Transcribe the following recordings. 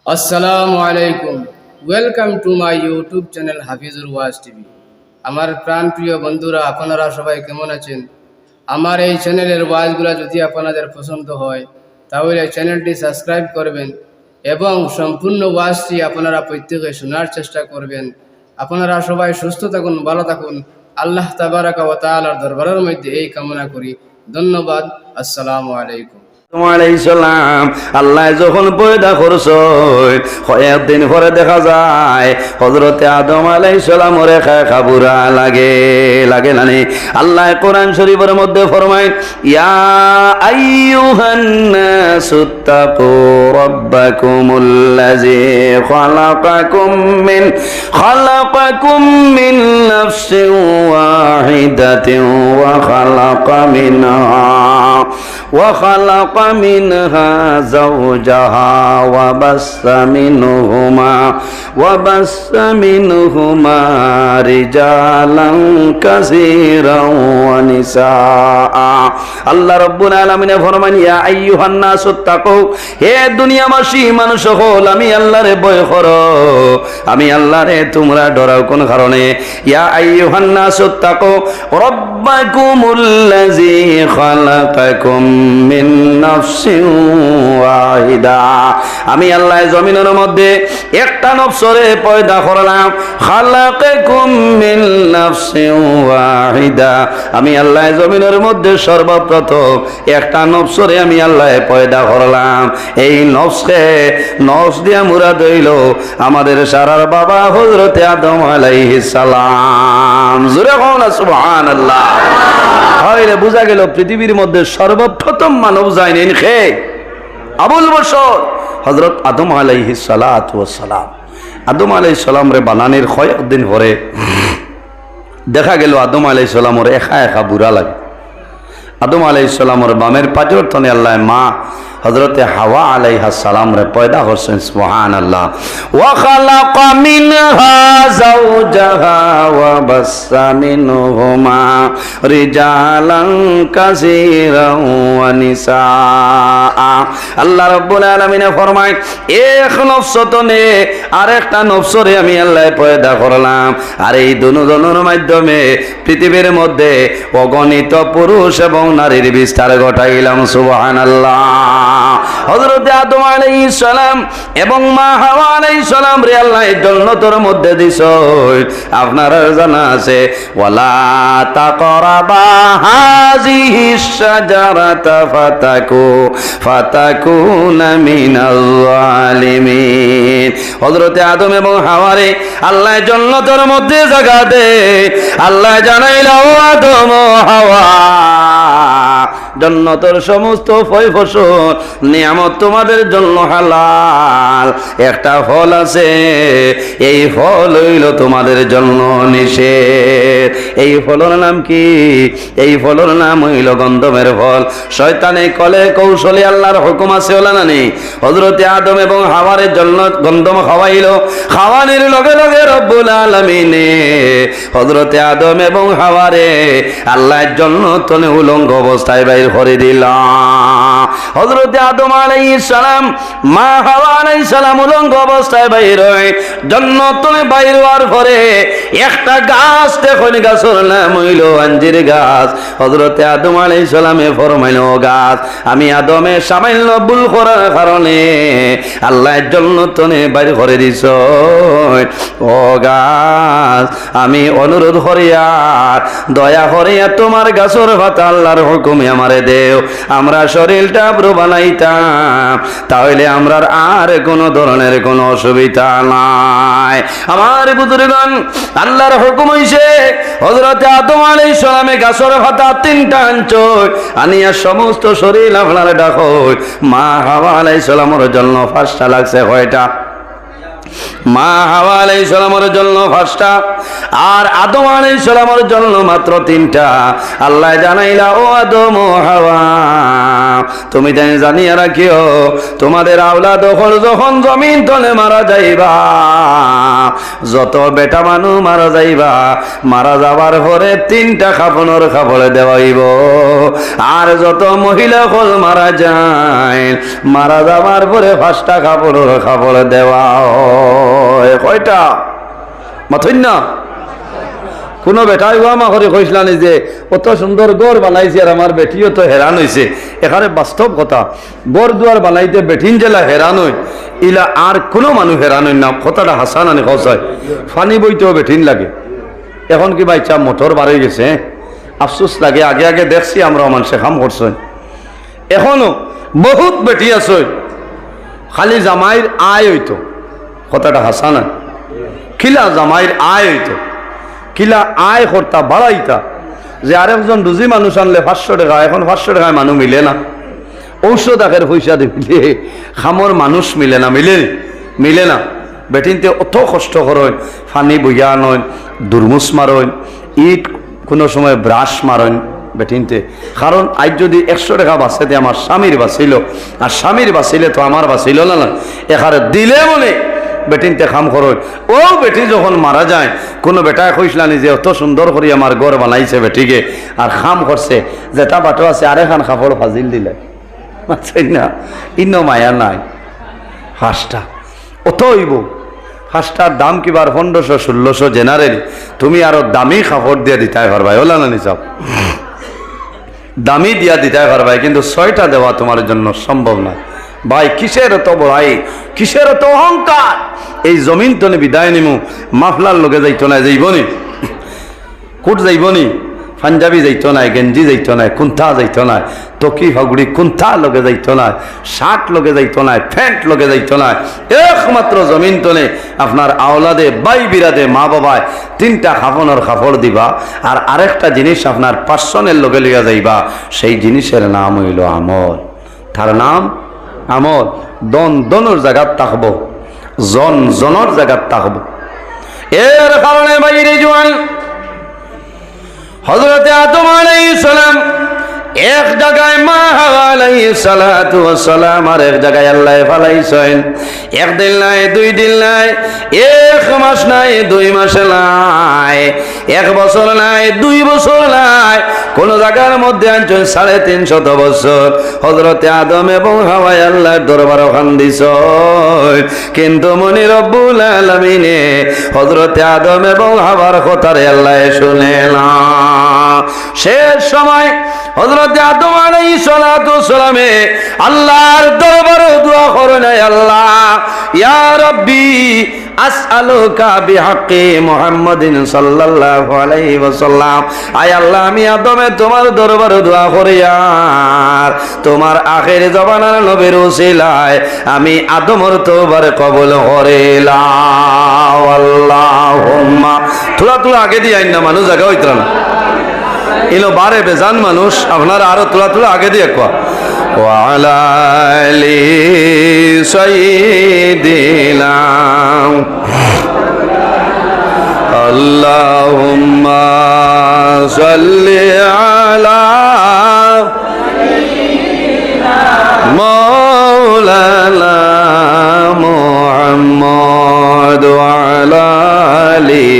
আসসালামু আলাইকুম। Welcome to my YouTube channel Hafizur was TV. আমার প্রাণপ্রিয় বন্ধুরা, আপনারা সবাই কেমন আছেন? আমার এই চ্যানেলের ওয়াজগুলো যদি আপনাদের পছন্দ হয় তাহলে চ্যানেলটি সাবস্ক্রাইব করবেন এবং সম্পূর্ণ ওয়াজটি আপনারা প্রত্যেকে শোনার চেষ্টা করবেন। আপনারা সবাই সুস্থ থাকুন, ভালো থাকুন। আল্লাহ তাবারাকা ওয়া তাআলার দরবারের মধ্যে এই কামনা করি। ধন্যবাদ। আসসালামু আলাইকুম। সালাম আল্লাহ যখন পয়দা করছো কয়েকদিন পরে দেখা যায় হযরতে আদম আলাইহিস সালাম ওরে খাবুরা লাগে না আল্লাহ কোরআন শরীফের মধ্যে ফরমায় ইয়া আইয়ুহান নাসুত্তাকু রাব্বাকুমুল্লাযী খালাকাকুম মিন নাফসিন ওয়াহিদাতিন ওয়া খালাকা منها زوجها وبث منهما رجالا كثيرا ونساء আল্লাহ রাব্বুল আলামিন ফরমান ইয়া আইয়ুহান নাসুত্তাকু হে দুনিয়াবাসী মানুষ হল আমি আল্লাহরে ভয় করো আমি আল্লাহরে তোমরা ডরাও কোন কারণে ইয়া আইয়ুহান নাসুত্তাকু রাব্বাকুমুল্লাযী খালাকাকুম মিন নাফসিন ওয়াহিদা আমি আল্লাহ জমিনের মধ্যে একটা নফসরে পয়দা করলাম খালাকাকুম মিন নাফসিন ওয়াহিদা আমি আল্লাহ জমিনের মধ্যে সর্বপ্রথম একটা নফসরে আমি আল্লাহ পয়দা করলাম এই নফস দিয়া মুরাদ হইল আমাদের সারার বাবা হযরতে আদম আলাইহিস সালাম। জোরে কও না সুবহানাল্লাহ। তাহলে বোঝা গেল পৃথিবীর মধ্যে সর্বপ্রথম মানব জানেন কে? আবুল বশর হযরত আদম আলাইহিস সালাতু ওয়াস সালাম। আদম আলাইহিস সালাম রে বানানোর কয়েকদিন পরে দেখা গেল আদম আলাইহিস সালাম ওর একা বুড়া লাগে। আদম আলাইহিস সালামের বামের পাজর তনে আল্লাহ মা হযরতে হাওয়া আলাইহাস সালাম রে পয়দা করছেন। সুবহানাল্লাহ। ওয়া খালাকা মিনহা যাওজাহা ওয়া বাসসা মিনহুমা রিজালান কাসীরান ওয়া নিসা। আল্লাহ রাব্বুল আলামিন ফরমায় এক নফস তনে আরেকটা নফসরে আমি আল্লাহ পয়দা করলাম আর এই দুজনের মাধ্যমে পৃথিবীর মধ্যে অগণিত পুরুষ এবং নারীর বিস্তার ঘটাইলাম। সুবহানাল্লাহ। হযরত আদম আলাইহিস সালাম এবং মা হাওয়া আলাইহিস সালাম রে আল্লাহ জান্নাতের মধ্যে দিছো। আপনারা জানা আছে ওয়ালা তাকরাবা হাযিহিস শাজারাতা ফাতাকুনা মিনাল যালিমিন। হযরত আদম এবং হাওয়া রে আল্লাহ জান্নাতের মধ্যে জায়গা দে আল্লাহ জানাইলো আদম ও হাওয়া জান্নাতের সমস্ত ফল ফসল নিয়ামত তোমাদের জন্য হালাল, একটা ফল আছে এই ফল হইল তোমাদের জন্য নিষেধ। এই ফলের নাম কি? এই ফলের নাম হইল গন্ধমের ফল। শয়তানে কলে কৌশলে আল্লাহর হুকুম আছে ওলা না নেই? হযরতে আদম এবং হাওয়ারের জন্য গন্ধম খাওয়াইলো। খাওয়ানোর লগে লগে রব্বুল আলামিনে হযরতে আদম এবং হাওয়ারে আল্লাহর জন্য তনে উলঙ্গ অবস্থায় বাইর করে দিলাম। হযরতে আদম আলাইহিস সালাম মা হাওয়া আলাইহিস সালাম উলঙ্গ অবস্থায় বাইর হয়। জান্নাত থেকে বাইর হওয়ার পরে একটা গাছ দেখুন, গাছের নাম হইল আঞ্জির গাছ। হযরতে আদম আলাইহিস সালামে ফরমাইলো গাছ আমি আদমে সামান্য ভুল করার কারণে আল্লাহর জান্নাত থেকে বাইর করে দিছ। ও গাছ আমি অনুরোধ করিয়া দয়া করিয়া তোমার গাছের পাতা আল্লাহর হুকুমে আমারে দেও, আমরা শরীরটা পুরো বানাইতাম, তাহলে আমরা আর কোনো ধরনের কোনো অসুবিধা নাই। আমার বুজুর্গণ আল্লাহর হুকুম হইছে হযরতে আদম আলাইহিস সালামে গাছের পাতা 3টা আনছয় আনিয়া সমস্ত শরীর আপনার ডাকো। মা হাওয়া আলাইহিস সালামের জন্য 5টা লাগছে। কয়টা? মা হাওয়া আলাইহিস সালামের জন্য 5টা, আর আদম আলাইহিস সালামের জন্য মাত্র 3টা। আল্লাহ জানাইলা, ও আদম ও হাওয়া, তুমি জানিয়া রাখিও, তোমাদের আওলাদ যখন জমিন তলে মারা যাইবা, যত বেটা মানুষ মারা যাইবা, মারা যাবার পরে 3টা কাফনের কাপড় দেওয়াইব। আর যত মহিলা হল মারা যায়, মারা যাবার পরে 5টা কাপড়ের কাপড় দেওয়া হয়। কয়টা? মাথুন না কোনো বেটাই মা করে কইসলাম যে কত সুন্দর গড় বানাইছে, আর আমার বেটিও তো হেরান হয়েছে। এখানে বাস্তব কথা, গড় দুয়ার বানাইতে বেটিন জেলা হেরান হই, ইলা আর কোনো মানুষ হেরান হই না। কথাটা হাসান আনি খসায়, ফানি বইতেও বেঠিন লাগে। এখন কি বাইচা মোটর বাড়ি গেছে, আফসোস লাগে। আগে আগে দেখছি আমরা মানুষে কাম করছে। এখনো বহুত বেটি আছে খালি জামাইর আয় হইতো। কথাটা হাসান, কিলা জামাইর আয় হইতো, কিলা আয় করতা বাড়াইতা, যে আরেকজন রুজি মানুষ আনলে 500 টাকা, এখন 500 টাকায় মানুষ মিলে না। ঔষধ আখের পয়সা দিলে খামর মানুষ মিলে না, মিলে না। বেটিনতে অত কষ্ট করেন, ফানি বইয়া নয়, দুর্মুস মারন, ইট কোনো সময় ব্রাশ মারন বেটিনতে। কারণ আজ যদি 100 টাকা বাঁচাতে আমার স্বামীর বাঁচিল, আর স্বামীর বাঁচিলে তো আমার বাঁচিল না, এখানে দিলে বলে বেটিনতে খাম খরচ। ও বেটি যখন মারা যায়, কোনো বেটায় কইসলানি যে অত সুন্দর করে আমার ঘর বানাইছে বেটিকে, আর খাম করছে, যেটা বাটো আছে আরেখান কাপড় ফাজিল দিলে, বুঝছেন না? ইন্ন মায়া নাই। 5টা অত হইব, 5টার দাম কিবার 1500-1600 জেনারেল। তুমি আরো দামি কাপড় দিয়ে দিতে পারবাই, ওলা না নিচাও, দামি দিয়া দিতে পারবাই, কিন্তু 6টা দেওয়া তোমার জন্য সম্ভব না। ভাই কিসের এত বড়াই, কিসের এত অহংকার? এই জমিন তনে বিদায় নিমু, মাফলার লোকে যাইতো না, যাইবনি কুট যাইবনি, পাঞ্জাবি যাইতো না, গেঞ্জি যাইতো না, কুন্থা যাইতো না, তকি হগুড়ি কুন্থা লোকে যাইতো না, শার্ট লোকে যাইতো না, প্যান্ট লোকে যাইতো না। একমাত্র জমিন তনে আপনার আওলাদে বাই বিরাদে মা বাবায় 3টা কাফনের কাপড় দিবা, আর আরেকটা জিনিস আপনার পার্সনের লোকে লিয়া যাইবা। সেই জিনিসের নাম হইল আমল। তার নাম আমল। দনের জায়গাত থাকবো, জনের জায়গাত থাকবো। এর কারণে বাইরে জোয়ান হযরত আদম আলাইহিস সালাম এক জায়গায়, মা হাওয়া আলাইহিস সালাতু ওয়াস সালাম আর এক জায়গায় আল্লাহ ফালাইছেন। 1 দিন নাই, 2 দিন নাই, 1 মাস নাই, 2 মাস নাই, 1 বছর নাই, 2 বছর নাই, কোন জায়গার মধ্যে আনছেন 350 বছর। হযরত আদম এবং হাওয়া আল্লাহর দরবারে খান্দিছ, কিন্তু মনি রব্বুল আলামিনে হযরত আদম এবং হাওয়ার কথারে আল্লাহ শুনে না। শেষ সময় হযরত আদম আলাইহিস সালাতু ওয়াস সালামে আল্লাহর দরবারে দোয়া করেন, আল্লাহ ইয়া রাব্বি আসআলুকা বিহাক্কি মুহাম্মাদিন সাল্লাল্লাহু আলাইহি ওয়াসাল্লাম, আয় আল্লাহ আমি আদমে তোমার দরবারে দোয়া করি, আর তোমার আখির জবানার নবীর উসিলায় আমি আদমর তওবার কবুল করিলাম। আল্লাহুম্মা তুলা আগে দিয়ে আইন না, মানুষ জায়গা হইত না, এলো বারে বেজান মানুষ, আপনারা আরো তুলা আগে দিয়ে কোয়া। ওয়ালা আলি সাইয়্যিদিনা আল্লাহুম্মা সাল্লি আলা মাওলানা মুহাম্মদ ওয়া আলা আলি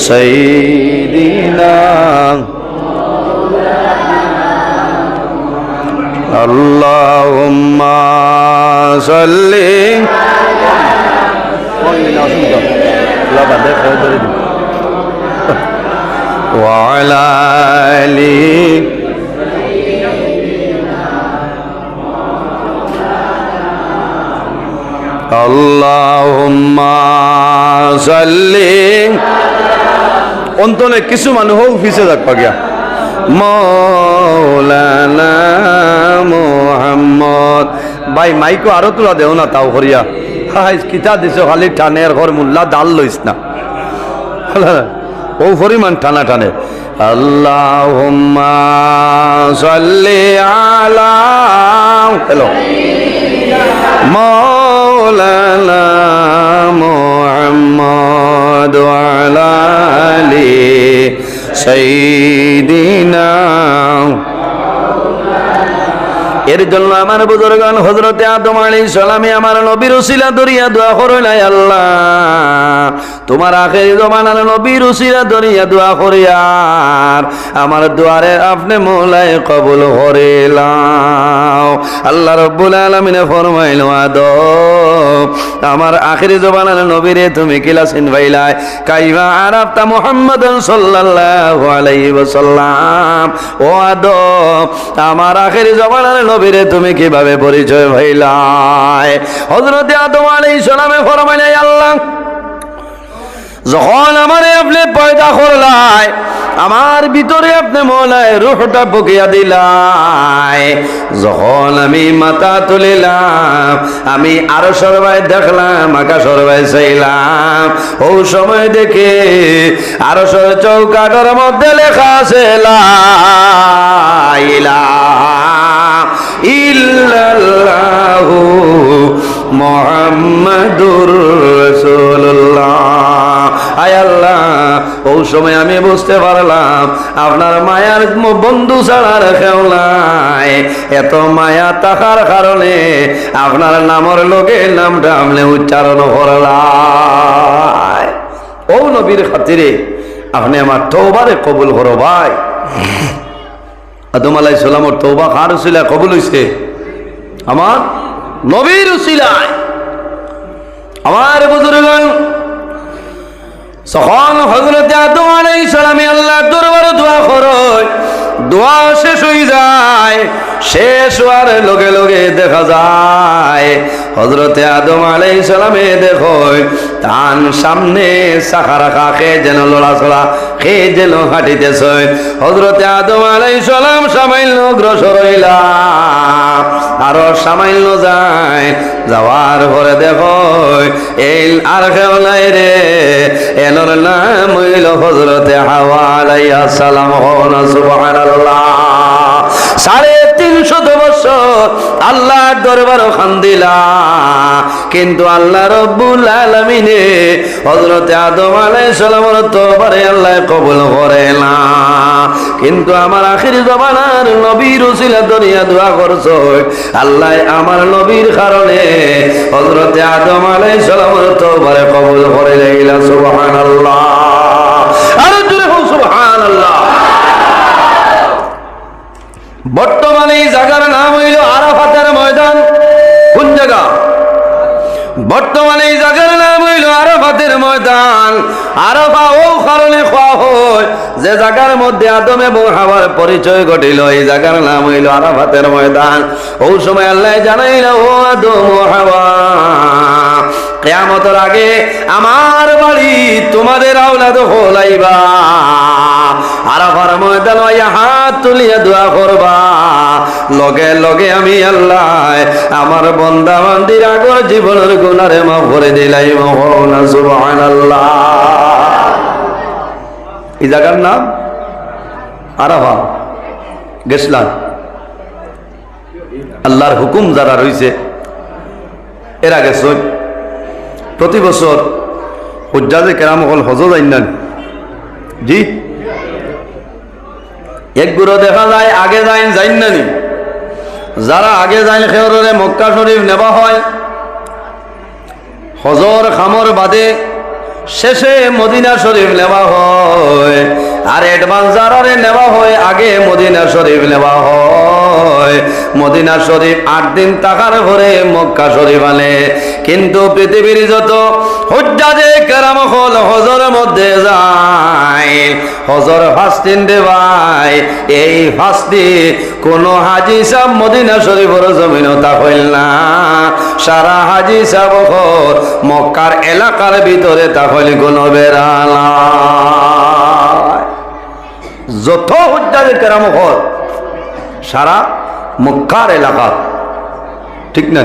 সাইয়্যিদিনা আল্লাহুম্মা সাল্লি ওয়া আলা আলি আল্লাহুম্মা সাল্লি। অন্তনে কিছু মানুষ অফিসে যাক গিয়া মৌলানা মুহাম্মদ। ভাই মাইকো আরো তোলা দেও না, তাও করিয়া হাই কিতা দিছ, খালি টানের ঘর মুল্লা ডাল লইস না, ও পরিমাণ টানা টানে। আল্লাহুম্মা সাল্লি আলা হ্যালো মৌলানা সাইয়্যিদিনা। এর জন্য আমার বুজুর্গান হযরতে আদম আলাইহিস সালামে আমার নবীর উসিলা দরিয়া দোয়া করলাই, আল্লাহ তোমার আখেরি জমানার নবীর উসিলা দরিয়া দোয়া করিয়ার আমার দুয়ারে আপনি মওলায় কবুল করিলাও। আল্লাহ রাব্বুল আলামিনে ফরমাইলো, আদম আমার আখেরি জমানার নবীরে তুমি কিলা চিনবাইলাই? কাইফা আরাফতা মুহাম্মাদান সাল্লাল্লাহু আলাইহি ওয়াসাল্লাম। ও আদম আমার আখেরি জমানার নবীরে তুমি কিভাবে পরিচয় হইলাই? হযরতে আদম আলাইহিস সালামে ফরমাইলেন, আল্লাহ যখন আমারে আপনি পয়দা করলাই আমার ভিতরে আপনি মওলায় রূহটা পকিয়া দিলাই, যখন আমি মাথা তুলিলাম আমি আরো সরবাই দেখলাম, আকাশের ভাই চাইলাম, ও সময় দেখে আরো সর চৌকাঠের মধ্যে লেখা আছে লা ইলাহা ইল্লাল্লাহু মুহাম্মাদুর রাসূলুল্লাহ। আয় আল্লাহ, ও সময় আমি বুঝতে পারলাম আপনার মায়ার বন্ধু ছাড়া কেউ নাই। এত মায়া থাকার কারণে আপনার নামের লোকে নামটা আপনি উচ্চারণ করলাই। ও নবীর খাতিরে আপনি আমার তওবারে কবুল করো ভাই। আদম আলাইহিস সালামের তওবা কার উসিলায় কবুল হইছে? আমার নবীর উসিলায়। আমার বুজুর্গগণ যখন হযরতে আদম আলাইহিস সালামে আল্লাহর দরবারে দোয়া করে, দোয়া শেষ হয়ে যায়, শেষ হওয়ার লগে লগে দেখা যায় হযরতে আদম আলাইহিস সালামে দেখো তান সামনে সাখা রাখা খেয়ে যেন লড়াচড়া খেয়ে যেন হাঁটিতেছে। হযরতে আদম আলাইহিস সালাম সামান্য অগ্রসর হইলা, আরো সামান্য যায়, যাওয়ার পরে দেখো এই আর কেউ নাই রে, এনার নাম হইল হযরতে হাওয়া আলাইহিস সালাম। সুবহানাল্লাহ। 350 বছর আল্লাহর দরবারে খান্দিলা, কিন্তু আল্লাহ রব্বুল আলামিনে হযরতে আদম আলাইহিস সালামের তওবারে আল্লাহ কবুল করে না। কিন্তু আমার আখির জামানার নবীর উসিলা দরিয়া দোয়া করছো, আল্লাহ আমার নবীর কারণে হযরতে আদম আলাইহিস সালামের তওবারে কবুল করে লাইলা। সুবহানাল্লাহ। আর জোরে হোক সুবহানাল্লাহ। বর্তমানে এই জায়গার নাম হইল আরাফাতের ময়দান। কোন জায়গা? বর্তমানে এই জায়গার নাম হইল আরাফাতের ময়দান। আরাফা ও কারণে খাওয়া হয় যে জায়গার মধ্যে আদম এবং হাওয়ার পরিচয় ঘটিল, এই জায়গার নাম হইল আরাফাতের ময়দান। ওই সময় আল্লাহ জানাইল, ও আদম ও হাওয়া, কিয়ামতের আগে আমার বাড়ি তোমাদের আওলাদ হলাইবা, আরাফার ময়দান হাত তুলিয়া দোয়া করবা, লগে লগে আমি আল্লাহ আমার বান্দা বান্দির আগর জীবনের গুনারে মাফ করে দিলাই। সুবহানাল্লাহ। এই জায়গার নাম আরাফা। গেছলাম আল্লাহর হুকুম যারা রয়েছে এরা গেছ। প্রতি বছর হুজ্জাজে কেরাম হল হজ যাইনান। জি, একগুলো দেখা যায় আগে যাইন যাইনানি, যারা আগে যাইন খেয়রে মক্কা শরীফ নেওয়া হয়, হজর খামর বাদে শেষে মদিনা শরীফ নেওয়া হয়, আর অ্যাডভান্স যারারে নেওয়া হয় আগে মদিনা শরীফ নেওয়া হয়। মদিনা শরীফ 8 দিন থাকার পরে মক্কা শরীফ আনে। কিন্তু পৃথিবীর যত হুজ্জাজে কেরাম হল হজরের মধ্যে যায়, হজর 5 দিন দেবাই, এই 5 দিন কোন হাজি সাহেব মদিনা শরীফের জমিনও তা হইল না। সারা হাজি সাহেব মক্কার এলাকার ভিতরে তা হইল কোন বেড়ালা। যত হুজ্জাজে কেরাম হল সারা মক্কার এলাকা, ঠিক না?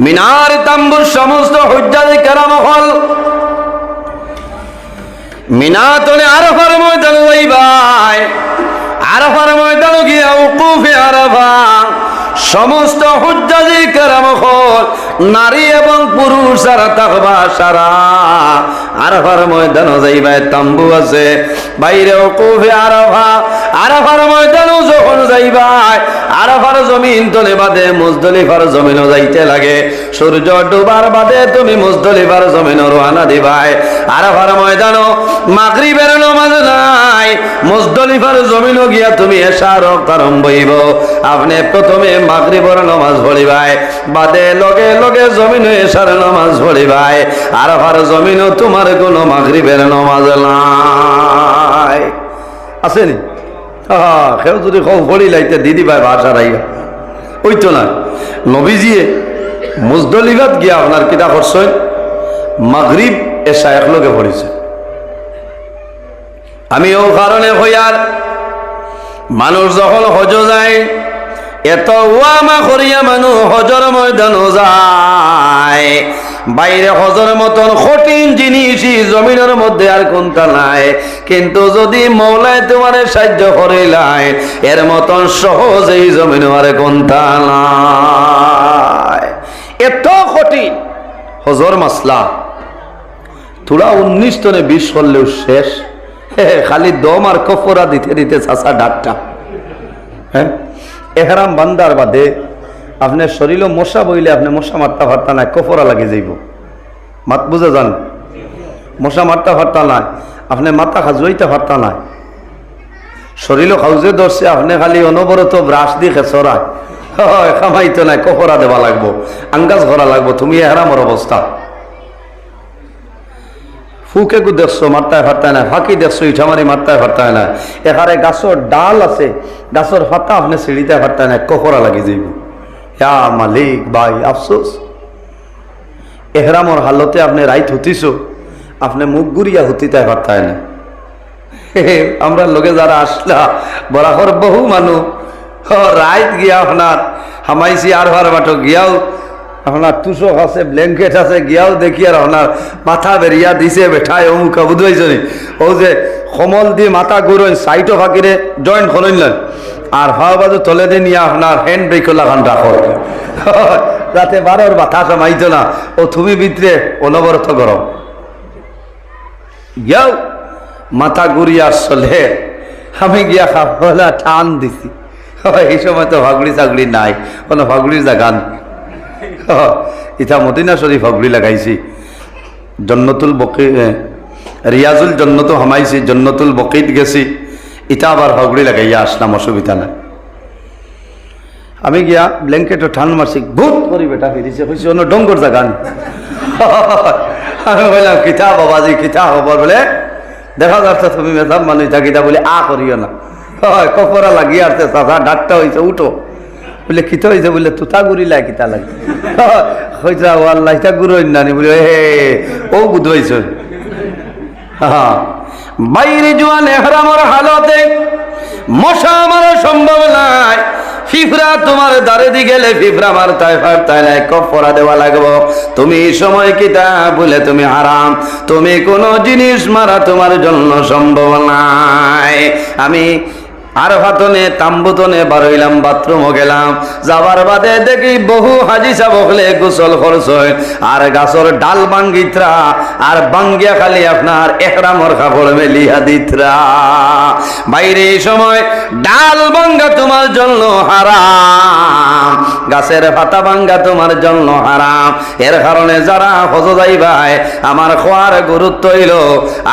মিনার তাম্বুর সমস্ত হুজ্জাজে কেরাম হল মিনাতনে আরাফার ময়দান যাইবাই, আরাফার ময়দান গিয়া উকুফে আরাফা সমস্ত হুজ্জাজে কেরাম হল নারী এবং পুরুষ যারা থাকবা সারা আরাফার ময়দানও যাইবা, তাম্বু আছে বাইরে ওকুফে আরাফা, আরাফার ময়দানও যখন যাইবা, আরাফার জমিন তলে বাদে মুজদলিফার জমিনও যাইতে লাগে। সূর্য ডুবার বাদে তুমি মুজদলিফার জমিনও রওনা দিবাই। আরাফার ময়দানও মাগরিবের নামাজ নাই, মুজদলিফার জমিনও গিয়া তুমি এশার ওয়াক্ত আরম্ভ হইব। আপনি প্রথমে মাগরিবের নামাজ পড়িবাই, বাদে লগে লগে জমিন এশার নামাজ পড়িবাই। আরাফার জমিনও তোমার কোনো মাগরিবের নামাজ নাই। আসেনি? হ্যাঁ, কেউ যদি কও পড়ি লাইতে দিদি ভাই ভাষা রাইয়া ওই তো না। নবীজিয়ে মুজদলিফাত গিয়া আপনার কিতা করছেন, মাগরিব এশা একলগে পড়িছে। আমি ও কারণে হইয়ার মানুষ যখন হজ যায়, এত ওয়ামা করিয়া মানুষ হজর ময়দানও যায়। বাইরে হজর মতন কঠিন জিনিসই জমিনের মধ্যে আর কোনটা নাই, কিন্তু যদি মৌলায় তোমার সাহায্য করিলাই, এর মতন সহজেই জমিন আর কোনটা নাই। এত কঠিন হজর মাসলা, তোরা 19 টনে 20 করলেও শেষ। খালি দম আর কফরা দিতে দিতে চাষা ডাকটা। হ্যাঁ, এহরাম বান্দার বাদে আপনার শরীরও মশা বইলে আপনি মশা মারতে পারতা নাই, কফরা লাগে যাইব। মাত বুঝে যান, মশা মারতে পারতা নাই, আপনি মাথা খাজুইতে পারতা নাই, শরীরও খাউজে ধরছে, আপনি খালি অনবরত ব্রাশ দিয়ে খেসরায় খামাইতে নাই, কফরা দেওয়া লাগবো, আঙ্গাজ করা লাগবো। তুমি এহরামর অবস্থা ফুকে গু দেখছো মারতায় ফারতায় না, ফাঁকি দেখছো ইঠামারি মারতায় ফারতায় না, এখানে গাছর ডাল আছে, গাছর ফাতা আপনি সিঁড়িতে ফারতায় না, কফরা লাগি যাইব। হ্যা মালিক ভাই আফসোস, এহরামর হালতে আপনি রাইত হতিছো, আপনি মুখ গুড়িয়া হতিতায় ফারতায় না। আমরা লোকে যারা আসলা বরাবর বহু মানুষ রাইত গিয়া আপনার হামাইছি আর ভার বাটো গিয়াও আপনার তুষক আছে, ব্ল্যাঙ্কেট আছে, গিয়াও দেখি আর আপনার মাথা বেরিয়া দিছে বেঠায় অমুক বুঝাইছি। ও যে কমল দিয়ে মাথা ঘুরন সাইটও ফাঁকিরে জয়েন্ট করলেন, আর হাওয়া বাজু তলে দিয়ে নিয়ে আপনার হ্যান্ড ব্রেক লাগান রাখো, যাতে বারোর মাথা সামাইতো না। ও তুমি ভিতরে অনবরত করো, গিয়াও মাথা ঘুরিয়া চলে। আমি গিয়া খাবলা টান দিছি, এই সময় তো ফাগড়ি চাগড়ি নাই, কোনো ফাগড়ির জাগান। ইটা মদিনা শরীফ ফাগড়ি লাগাইছি, জন্নতুল বকি রিয়াজুল জন্নত হামাইছি, জন্নতুল বকিত গেছি, ইটা আবার ফাগড়ি লাগাইয়া আসলাম, অসুবিধা নাই। আমি গিয়া ব্ল্যাঙ্কেটও ঠান মারছি, ভূত করি বেটা ফিরিছে, হয়েছে অন্য ডঙ্গর জাগান। আমি বললাম কিতা বাবাজি কিতা খবর, বলে দেখা যাচ্ছে তুমি মেধাব মানুষ থাকিতা বলে আ করিও না, কপরা লাগিয়ে আসছে, চাষা ডাকটা হয়েছে উঠো, বলে কিতা হয়েছে, বলে তুতা গুড়িলা কিতা লাগে, হয়েছে ও আল্লাহ ইটা গুরু নানি বলে হে ও বুঝাইছ। বাইরে জোয়ান এহরামর হালতে মশা মারা সম্ভব নাই, ফিফরা তোমার দাঁড়ে দি গেলে ফিফরা মারতায় ফারতায় নাই, কফরা দেওয়া লাগবো। তুমি সময় কিতা বলে তুমি হারাম, তুমি কোনো জিনিস মারা তোমার জন্য সম্ভব নাই। আমি আর ভাতনে তাম্বুতনে বারইলাম, বাথরুমও গেলাম, যাবার বাদে দেখি বহু হাজি সাবকলে গোসল করছয়, আর গাছর ডাল বাঙ্গিত্রা, আর বাঙ্গিয়া খালি আপনার এহরামর কাপড় মেলিয়া দিত্রা। বাইরে এই সময় ডাল বাঙ্গা তোমার জন্য হারাম, গাছের পাতা বাঙ্গা তোমার জন্য হারাম। এর কারণে যারা হজ যাইবাই, আমার খোয়ার গুরুত্ব হইল,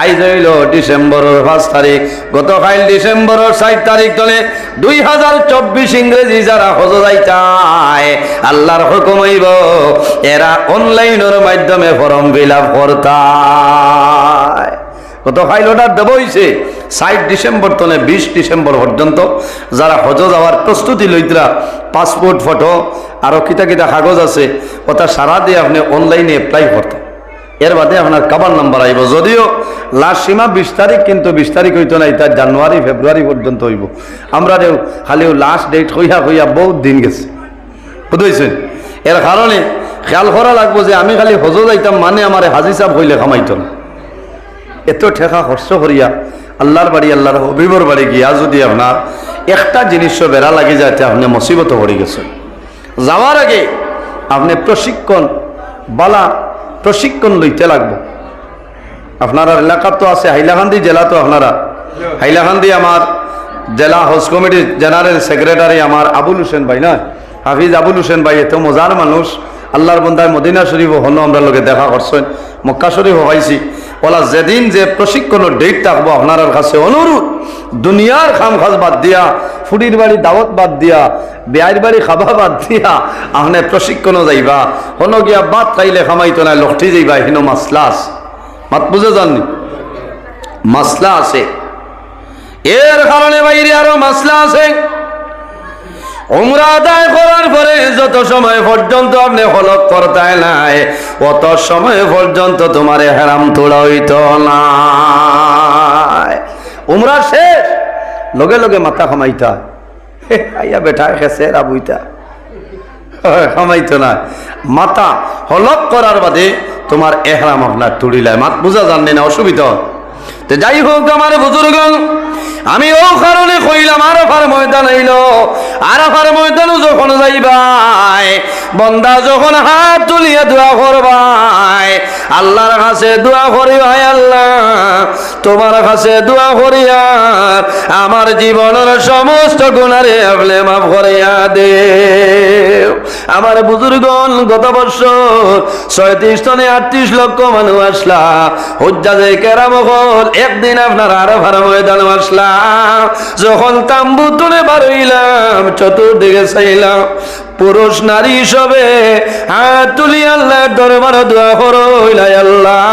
আইজ হইল ডিসেম্বরের 5 তারিখ, গতকাল ডিসেম্বরের 4 তারিখ তলে 2024 ইংরেজি যারা হজ যাইতায়, আল্লাহর হুকুম হইব এরা অনলাইনের মাধ্যমে ফর্ম ফিল আপ করতায়। গতকাল অর্ডার দেব হইছে 4 ডিসেম্বর তলে 20 ডিসেম্বর পর্যন্ত যারা হজ যাওয়ার প্রস্তুতি লইতরা, পাসপোর্ট ফটো আরো কিতা কিতা কাগজ আছে, ওটা সারা দিয়ে আপনি অনলাইনে অ্যাপ্লাই করতে। এর বাদে আপনার কাবার নাম্বার আইব, যদিও লাস্ট সীমা 20 তারিখ, কিন্তু 20 তারিখ হইতো না, এটা জানুয়ারি ফেব্রুয়ারি পর্যন্ত হইব। আমরা খালিও লাস্ট ডেট হইয়া হইয়া বহুত দিন গেছে, বুঝেছেন। এর কারণে খেয়াল করা লাগবো যে আমি খালি হজ যাইতাম মানে আমার হাজি সাহেব হইলে খামাইতো না। এত ঠেকা খরচ করিয়া আল্লাহর বাড়ি, আল্লাহর হবিবর বাড়ি গিয়া যদি আপনার একটা জিনিস বেড়া লাগে যাতে আপনি মুসিবত পড়ে গেছেন। যাওয়ার আগে আপনি প্রশিক্ষণ বালা প্রশিক্ষণ লইতে লাগবো। আপনারা এলাকা তো আছে, হাইলাকান্দি জেলা তো আপনারা, হাইলাকান্দি আমার জেলা হজ কমিটির জেনারেল সেক্রেটারি আমার আবুল হোসেন ভাই না, হাফিজ আবুল হোসেন ভাই, এত মজার মানুষ, আল্লাহর বন্দায় মদিনা শরীফ হলো আমরা লোকে দেখা করছেন, মক্কা শরীফ হবাইছি। ওলা যেদিন যে প্রশিক্ষণের ডেট থাকবো আপনার কাছে অনুরোধ, দুনিয়ার খাম খাজ বাদ দিয়া, ফুডির বাড়ি দাওয়াত বাদ দিয়া, বিয়ের বাড়ি খাবা বাদ দিয়া আপনি প্রশিক্ষণও যাইবা, হলো গিয়া বাদ খাইলে খামাইতো না, লক্ষি যাইবা, হিনো মাসলা আছে, মাত বুঝে যাননি, মাসলা আছে, এর কারণে বাইরে আরো মাসলা আছে। উমরা আদায় করার পরে যত সময় পর্যন্ত আপনি হলক করতে নাই, অত সময় পর্যন্ত তোমার হেরাম তোলা হইত না। উমরা শেষ লগে লগে মাথা খামাইতা, আইয়া বেটা খেছে রাবুইতা, খামাইতো না, মাথা হলক করার বাদে তোমার এহরাম আপনার তুড়িলায়, মাত বুঝা জাননি না, অসুবিধা। তো যাই হোক আমার বুজুর্গ, আমি ও কারণে কইলাম আরাফার ময়দান হইল, আরাফার ময়দানও যখন যাইবাই, বন্দা যখন হাত তুলিয়া দোয়া করবাই, আল্লাহর কাছে দোয়া করি, ভাই আল্লাহ তোমার কাছে দোয়া করিয়া আমার জীবনের সমস্ত গুনারে আপনি মাফ করিয়া দে। আমার বুজুর্গণ গত বছর 36 টনে 38 লক্ষ মানুষ আসলা, হুজ্জাজে কেরাম হল, একদিন আপনার আরাফার ময়দান আসলা, যখন তাম্বু তুলে বার হইলাম, চতুর্দিকে চাইলাম, পুরুষ নারী সবে হাত তুলি আল্লাহর দরবারে দোয়া করো, আল্লাহ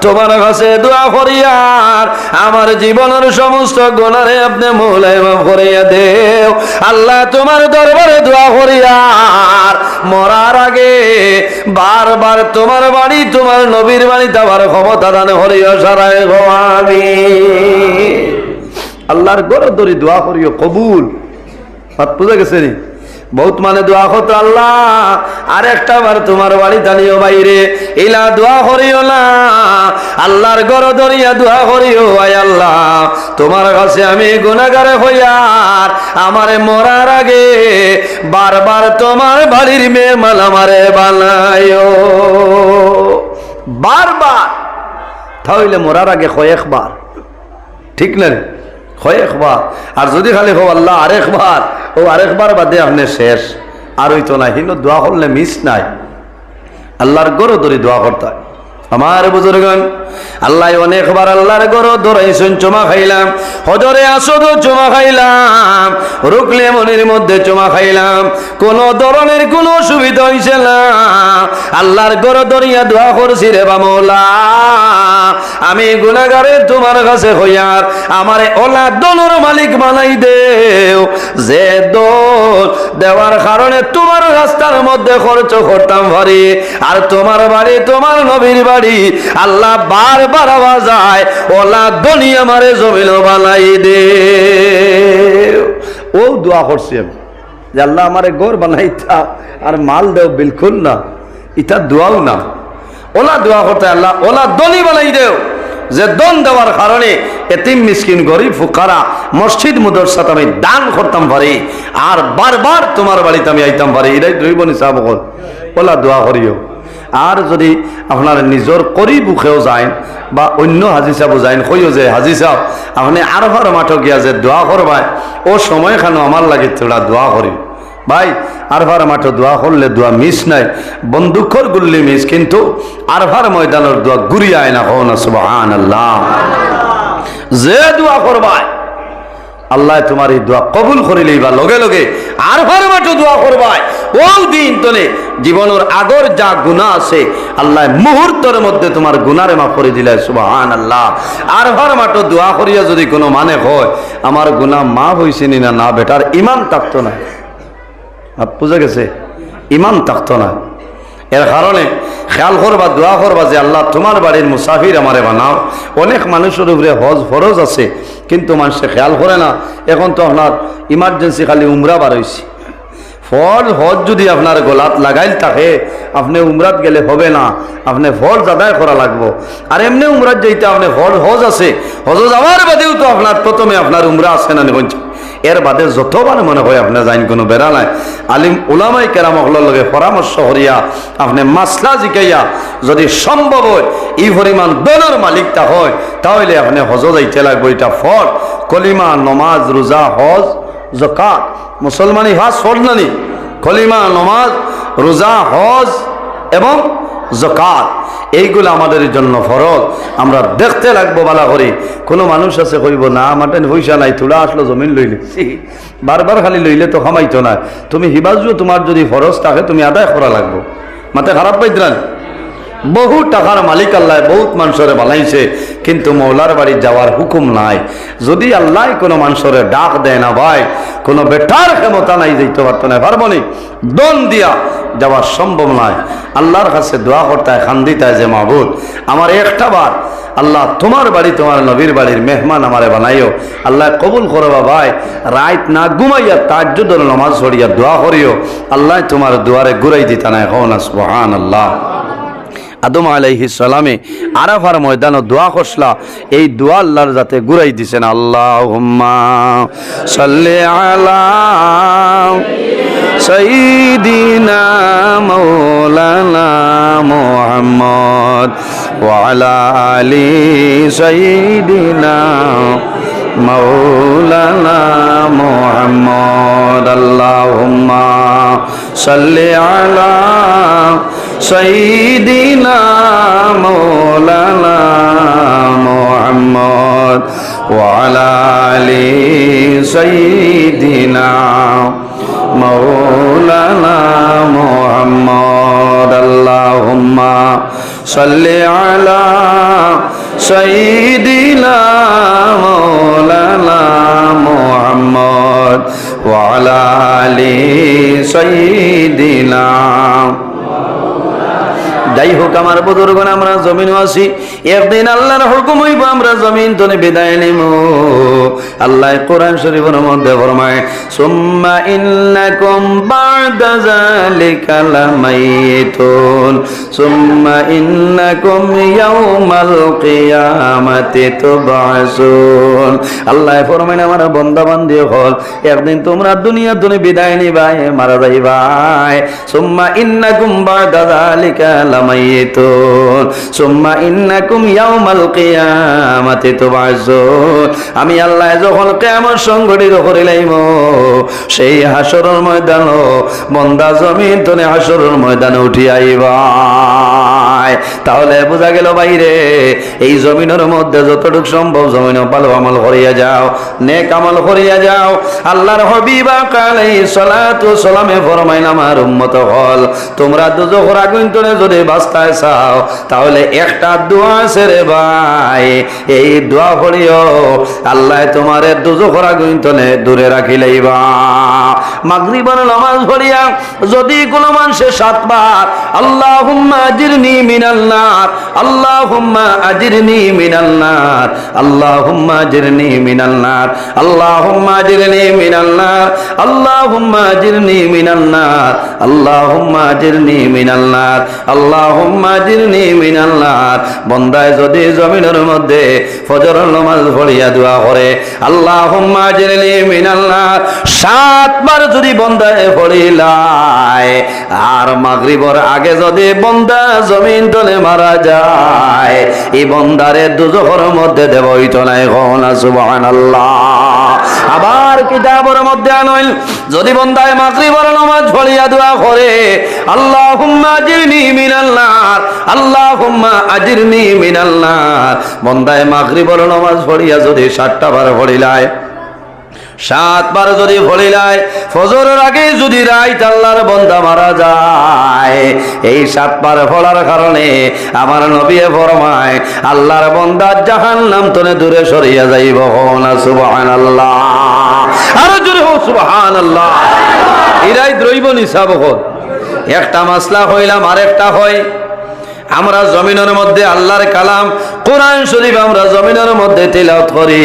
তোমার কাছে দোয়া করিয়ার আমার জীবনের সমস্ত গুনাহে আপনি মওলায় মাফ করিয়া দেও। আল্লাহ তোমার দরবারে দোয়া করিয়ার মরার আগে বারবার তোমার বাড়ি, তোমার নবীর বাড়ি যাওয়ার ক্ষমতা দান করিও সারায় গো আমিন। আল্লাহর গড় ধরি দোয়া করিও কবুল, হাত বুঝে গেছে নি, বহুত মানে দোয়া করতো, আল্লাহ আর একটা বার তোমার বাড়ি জানিও বাইরে, ইলা দোয়া করিও না, আল্লাহর গড় ধরিয়া দোয়া করিও, আয় আল্লাহ তোমার কাছে আমি গুনাহগার হইয়ার আমারে মরার আগে বারবার তোমার বাড়ির মেহমান আমারে বানাইও, বারবার, তাহলে মরার আগে কয়েকবার, ঠিক না রে, কয়েকবার। আর যদি খালি হো আল্লাহ আরেকবার, ও আরেকবার বাদে আপনি শেষ, আর হইতো না, হিনো দোয়া করলে মিস নাই, আল্লাহর গরো ধরে দোয়া করতে হয়। আমার বুজুর্গণ, আল্লাহ অনেকবার আল্লাহর গরো ধরাইছেন, চুমা খাইলাম, হজরে আসদ চুমা খাইলাম, রুকলে মনির মধ্যে চুমা খাইলাম, কোন ধরনের কোন অসুবিধা হইছে না, আল্লাহর গরো ধরিয়া দোয়া করছি, রে বামলা আমি গুনাহগারে তোমার কাছে হইয়ার আমারে ওলা দোনোর মালিক বানাই দেও, যে দোল দেওয়ার কারণে তোমার রাস্তার মধ্যে খরচ করতাম পারি, আর তোমার বাড়ি তোমার নবীর বাড়ি আল্লাহ বারবার আওয়াজ যায়, ওলা দনি আমারে জমিন বানাই দেও। ও দোয়া করছি আমি যে আল্লাহ আমারে ঘর বানাইতা আর মাল দেও, বিলকুল না, ইটা দোয়াও না, ওলা দোয়া করতে আল্লাহ ওলা দনি বানাই দেও, যে দন দেওয়ার কারণে এতিম মিসকিন গরিব ফুকারা মসজিদ মাদ্রাসাত আমি দান করতাম পারি, আর বারবার তোমার বাড়িতে আমি আইতাম পারি, এটাই ধরিব নি সাহেব, ওলা দোয়া করিও। আর যদি আপনার নিজের করি বুকেও যায় বা অন্য হাজি সাহেব যায়, কইও যে হাজি সাহেব আপনি আরফার মাঠে গিয়া যে দোয়া করবাই, ও সময় খানো আমার লাগে তোরা দোয়া করি, ভাই আরফার মাঠে দোয়া করলে দোয়া মিস নাই, বন্দুকর গুল্লি মিস, কিন্তু আরফার ময়দানের দোয়া ঘুরিয়ায় না, হো না সুবহানাল্লাহ। যে দোয়া করবাই আল্লাহ তোমার এই দোয়া কবুল করিলেই বা লগে লগে আরফার মাঠে দোয়া করবাই, ও দিন তলে জীবনের আগর যা গুনাহ আছে আল্লাহ মুহূর্তের মধ্যে তোমার গুনারে মাফ করে দিলে, সুবহানাল্লাহ। আরফার মাঠে দোয়া করিয়া যদি কোনো মানে হয় আমার গুনাহ মাফ হইছে নি না, না বেটার ইমান থাকতো না, বুঝে গেছে, ইমান থাকতো না। এর কারণে খেয়াল করবা, দোয়া করবা যে আল্লাহ তোমার বাড়ির মুসাফির আমারে বানাও। অনেক মানুষের উপরে হজ ফরজ আছে, কিন্তু মানুষে খেয়াল করে না, এখন তো আপনার ইমার্জেন্সি খালি উমরা বার হয়েছে, ফল হজ যদি আপনার গলাত লাগাইল থাকে আপনি উমরাত গেলে হবে না, আপনি ফরজ আদায় করা লাগবো। আর এমনি উমরাত যেতে আপনি হজ আছে, হজ যাওয়ার বাদেও তো আপনার প্রথমে আপনার উমরা আছে না, এর বাদে যতবার মনে হয় আপনি যাইন কোনো বেড়া নাই আলিম উলামাই কেরাম হলের লগে পরামর্শ করিয়া আপনি মাসলা জিকাইয়া যদি সম্ভব হয় এই পরিমাণ দলের মালিকটা হয় তাহলে আপনি হজ যাইতে লাগবে। এটা ফর কলিমা নমাজ রোজা হজ যাকাত মুসলমানি হজ ফরজ নানি কলিমা নমাজ রোজা হজ এবং যাকাত এইগুলো আমাদের জন্য ফরজ। আমরা দেখতে লাগবো বালা করি। কোনো মানুষ আছে কইব না আমার পয়সা নাই তোলা আসলো জমিন লইলে বারবার খালি লইলে তো খামাইতো না। তুমি হিবাজু তোমার যদি ফরজ থাকে তুমি আদায় করা লাগবো। মাথা খারাপ পাইতরান বহু টাকার মালিক আল্লাহ বহুত মানুষরে বানাইছে কিন্তু মৌলার বাড়ি যাওয়ার হুকুম নাই। যদি আল্লাহ কোনো মানুষরে ডাক দেয় না ভাই কোনো বেটার ক্ষমতা নাই যাইতে পারতো না পারবনি দন দিয়া যাওয়া সম্ভব নয়। আল্লাহর কাছে দোয়া করতে হয় খান্দিতে যে মাহবুদ আমার একটা বার আল্লাহ তোমার বাড়ি তোমার নবীর বাড়ির মেহমান আমারে বানাইও আল্লাহ কবুল করবা ভাই রাত না ঘুমাইয়া তাহাজ্জুদের নামাজ পড়িয়া দোয়া করিও আল্লাহ তোমার দুয়ারে ঘুরাই দিতা না এখন সুবহানাল্লাহ। আদম আলাইহিস সালামে আরাফার ময়দানে দোয়া করছলা এই দোয়া আল্লাহর যাতে ঘুরাই দিছেন আল্লাহুম্মা সাল্লি আলা সাইয়্যিদিনা মাওলানা মুহাম্মদ ওয়া আলা আলি সাইয়্যিদিনা মাওলানা মুহাম্মদ আল্লাহুম্মা সাল্লি আলা সাইয়্যিদিনা মাওলানা মুহাম্মদ ওয়া আলা আলি সাইয়্যিদিনা মাওলানা মুহাম্মদ আল্লাহুম্মা সাল্লি আলা সাইয়্যিদিনা মাওলানা মুহাম্মদ ওয়া আলা আলি সাইয়্যিদিনা। যাই হোক আমার বুজুর্গণ আমরা জমিন আছি একদিন আল্লাহর হুকুম হইব আমরা জমিন তনে বিদায় নিব। আল্লাহ কোরআন শরীফের মধ্যে ফরমায় সুম্মা ইন্নাকুম বা'দা যালিকা লামাইতুন সুম্মা ইন্নাকুম ইয়াউমাল কিয়ামাতি তুবআসুন। আল্লাহ ফরমায় আমার বান্দা বান্দি হল একদিন তোমরা দুনিয়া তনে বিদায় নিবাই মারা যাইবাই। সুম্মা ইন্নাকুম বা'দা যালিকা লামাইতুন সুম্মা ইন্নাকুম ইয়াউমাল কিয়ামাতি তুবআসুন। আমি আল্লাহ যখন কিয়ামত সংঘটিত করিলাম সেই হাসরের ময়দান বান্দা জমিন তনে হাসরের ময়দানে উঠি আইবা। তাহলে বোঝা গেল বাইরে এই জমিনের মধ্যে যতটুকু সম্ভব জমিন ভালো আমল করিয়া যাও নেক আমল করিয়া যাও। আল্লাহর হাবিব আলাইহিস সালাতু ওয়াস সালামে ফরমাইলেন আমার উম্মত হল তোমরা দুজখের আগুন তনে যদি বাঁচতে চাও তাহলে একটা দোয়া আছে রে ভাই এই দোয়া পড়িও আল্লাহ তোমারে দুজখের আগুন তনে দূরে রাখি লইবা। মাগরিবের নামাজ পড়িয়া যদি কোনো মানুষে 7 বার আল্লাহুম্মা আজিরনি মিনাল নার আল্লাহুম্মা আজিরনি মিনাল নার আল্লাহুম্মা আজিরনি মিনাল নার আল্লাহুম্মা আজিরনি মিনাল নার আল্লাহুম্মা আজিরনি মিনাল নার আল্লাহুম্মা আজিরনি মিনাল নার আল্লাহুম্মা আজিরনি মিনাল নার। বান্দায় যদি জমিনের মধ্যে ফজরের নামাজ পড়িয়া দোয়া করে আল্লাহুম্মা আজিরনি মিনাল নার 7 বার যদি বান্দায় পড়িলায় আর মাগরিবের আগে যদি বান্দা জমিন তলে মারা যায় এই বান্দারে দুজখের মধ্যে দেব হইতো না এখন সুবহানাল্লাহ। আবার কিতাবের মধ্যে আনইল যদি বান্দায় মাগরিবের নামাজ পড়িয়া দোয়া করে আল্লাহুম্মা আজিরনি মিনাল নার আল্লাহুম্মা আজিরনি মিনাল নার বান্দায় মাগরিবের নামাজ পড়িয়া যদি 7টা বার পড়িলায় 7 বার যদি পড়িলায় ফজরের আগে যদি রাত আল্লাহর বান্দা মারা যায় এই 7 বার পড়ার কারণে আমার নবী ফরমায় আল্লাহর বান্দা জাহান্নাম তনে দূরে সরিয়া যাইব। না সুবহানাল্লাহ আর জোরে হোক সুবহানাল্লাহ। এরাই দ্রৈব নিসাব হোক একটা মাসলা হইলাম আরেকটা হয় আমরা জমিনের মধ্যে আল্লাহর কালাম কোরআন শরীফ আমরা জমিনের মধ্যে তিলাওয়াত করি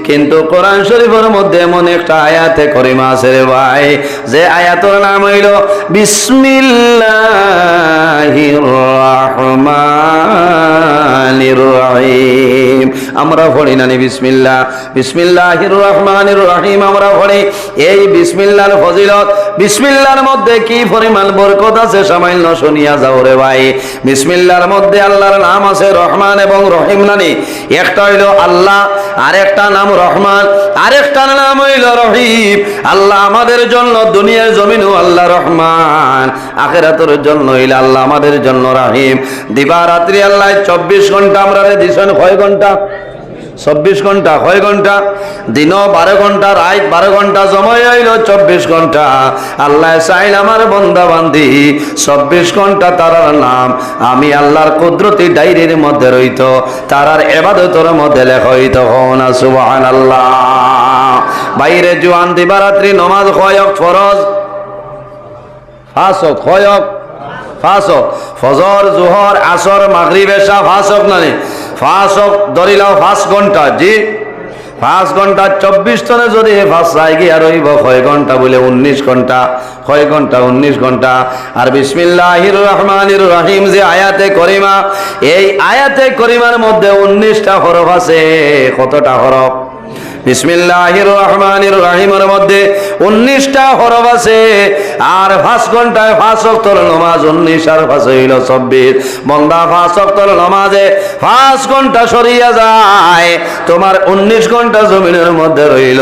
কিন্তু কোরআন শরীফের মধ্যে এমন একটা আয়াতে করিমা আছে রে ভাই যে আয়াতের নাম হইল বিসমিল্লাহির রহমানির রহিম। আমরা আমরা পড়ি না বিসমিল্লাহ, বিসমিল্লাহির রহমানির রহিম আমরা পড়ি। এই বিসমিল্লাহর ফজিলত, বিসমিল্লাহর মধ্যে কি পরিমাণ বরকত আছে সামান্য শুনিয়া যাও রে ভাই। বিসমিল্লাহর মধ্যে আল্লাহর নাম আছে রহমান এবং রহিম নানি। একটা হইল আল্লাহ, আরেকটা নাম রহমান, আরেকটা নাম হইল রহিম। আল্লাহ আমাদের জন্য দুনিয়ার জমিনও আল্লাহ রহমান, আখিরাতের জন্য হইল আল্লাহ আমাদের জন্য রহিম। দিবা রাত্রি আল্লাহ 24 ঘন্টা আমরা দিছেন কয় ঘন্টা? 24 ঘন্টা। কয় ঘন্টা? দিন 12 ঘন্টা, রাত 12 ঘন্টা, সময় হইল 24 ঘন্টা। আল্লাহ চাইল আমার বান্দা বান্দি 24 ঘন্টা তারার নাম আমি আল্লাহর কুদরতি ডায়েরির মধ্যে রইত, তারার ইবাদতের মধ্যে লেখা হইত। না সুবহানাল্লাহ। বাইরে জোয়ান দিবারাত্রি নামাজ কয়ক ফরজ? 5 ওয়াক্ত। কয় ওয়াক্ত? 5 ওয়াক্ত। ফজর, জোহর, আসর, মাগরিব, এশা 5 ওয়াক্ত নানি? 5 ওয়াক্ত ধরিলাও 5 ঘন্টা। জি 5 ঘন্টা 24 তনে যদি 5 চাই গিয়া রইব কয় ঘন্টা? বলে 19 ঘন্টা। কয় ঘন্টা? 19 ঘন্টা। আর বিসমিল্লাহির রহমানির রহিম যে আয়াতে করিমা, এই আয়াতে করিমার মধ্যে 19টা হরফ আছে। কতটা হরফ? বিসমিল্লাহির রহমানির রহিমের মধ্যে 19টা হরফ আছে। আর 5 ঘন্টায় 5 ওয়াক্তের নামাজ 19 আর 5 হইল 24। বান্দা 5 ওয়াক্তের নামাজে 5 ঘন্টা সরিয়া যায়, তোমার 19 ঘন্টা জমিনের মধ্যে রইল।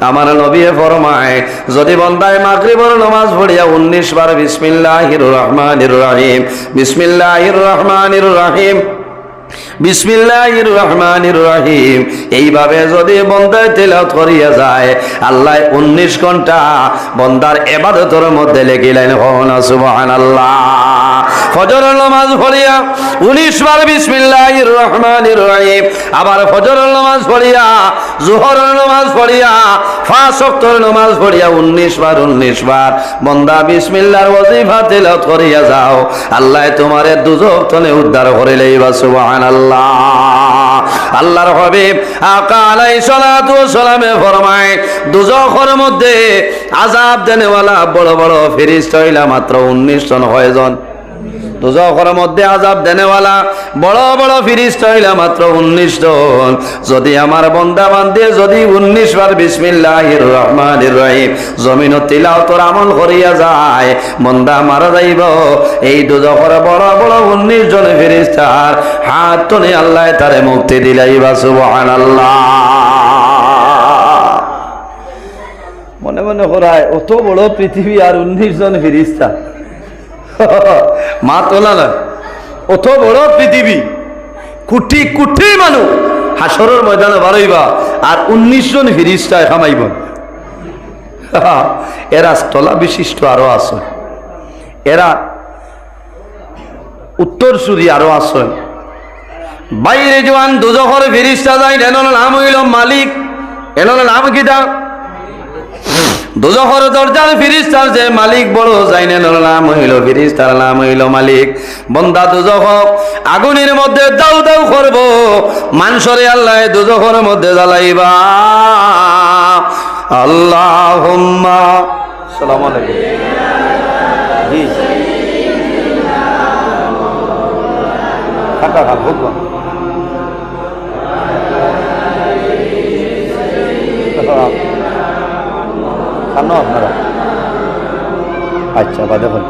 আমার নবী ফরমায় যদি বান্দায় মাগরিবের নামাজ পড়িয়া 19 বার বিসমিল্লাহির রহমানির রহিম, বিসমিল্লাহির রহমানির রহিম, বিসমিল্লাহির রহমানির রহিম এইভাবে যদি বান্দায় তেলাওয়াত করিয়া যায়, আল্লাহ 19 ঘন্টা বান্দার ইবাদতের মধ্যে লেখিলেন। না সুবহানাল্লাহ। ফজরের নামাজ পড়িয়া 19 বার বিসমিল্লাহির রহমানির রহিম, আবার ফজরের নামাজ পড়িয়া, যোহরের নামাজ পড়িয়া, 5 ওয়াক্তের নামাজ পড়িয়া 19 বার বান্দা বিসমিল্লাহর ওয়াজিফা তেলাওয়াত করিয়া যাও, আল্লাহ তোমারে দুজক থেকে উদ্ধার করে লইবা। সুবহানাল্লাহ। আল্লাহর হাবিব আকা আলাইহিস সালাতু ওয়াস সালামে ফরমায় দুজখের মধ্যে আযাব দেনেওয়ালা বড় বড় ফেরেশতা হইলা মাত্র 19 জন হয় জন। দুজখের মধ্যে আযাব দেনেওয়ালা বড় বড় ফেরেশতা হইলা মাত্র 19 জন। যদি আমার বান্দা বান্দে যদি 19 বার বিসমিল্লাহির রহমানির রহিম জমিন তিলাওয়াতের আমল করিয়া যায়, বান্দা মারা যাইব। এই দুজখের বড় বড় 19 জন ফেরেশতার হাত ধরে আল্লাহ তারে মুক্তি দিলাইবা। সুবহানাল্লাহ। মনে মনে করায় অত বড় পৃথিবী আর 19 জন ফেরেশতা, মা তোলা না, অত বড় পৃথিবী, কোটি কোটি মানুষ হাসরের ময়দানে বাড়াইবা আর 19 জন ফেরেশতায় খামাইব। এরা স্থলা বিশিষ্ট আরো আছে, এরা উত্তর সুরি আরো আছে। বাইরে জোয়ান দুজখের ফেরেশতা যায়, এনার নাম হইল মালিক। এনার নাম কিটা? দুজখের দরজার ফেরেশতার যে মালিক বড় যাইনে নাম হইল, ফেরেশতার নাম হইল মালিক। বান্দা দুজখ আগুনের মধ্যে দাউ দাউ করব, মানুষরে আল্লাহ দুজখের মধ্যে জ্বালাইবা। আল্লাহুম্মা আসসালামু আলাইকুম। জি কাকা কাকা হুকুম খানো আপনারা? আচ্ছা বাদে বল।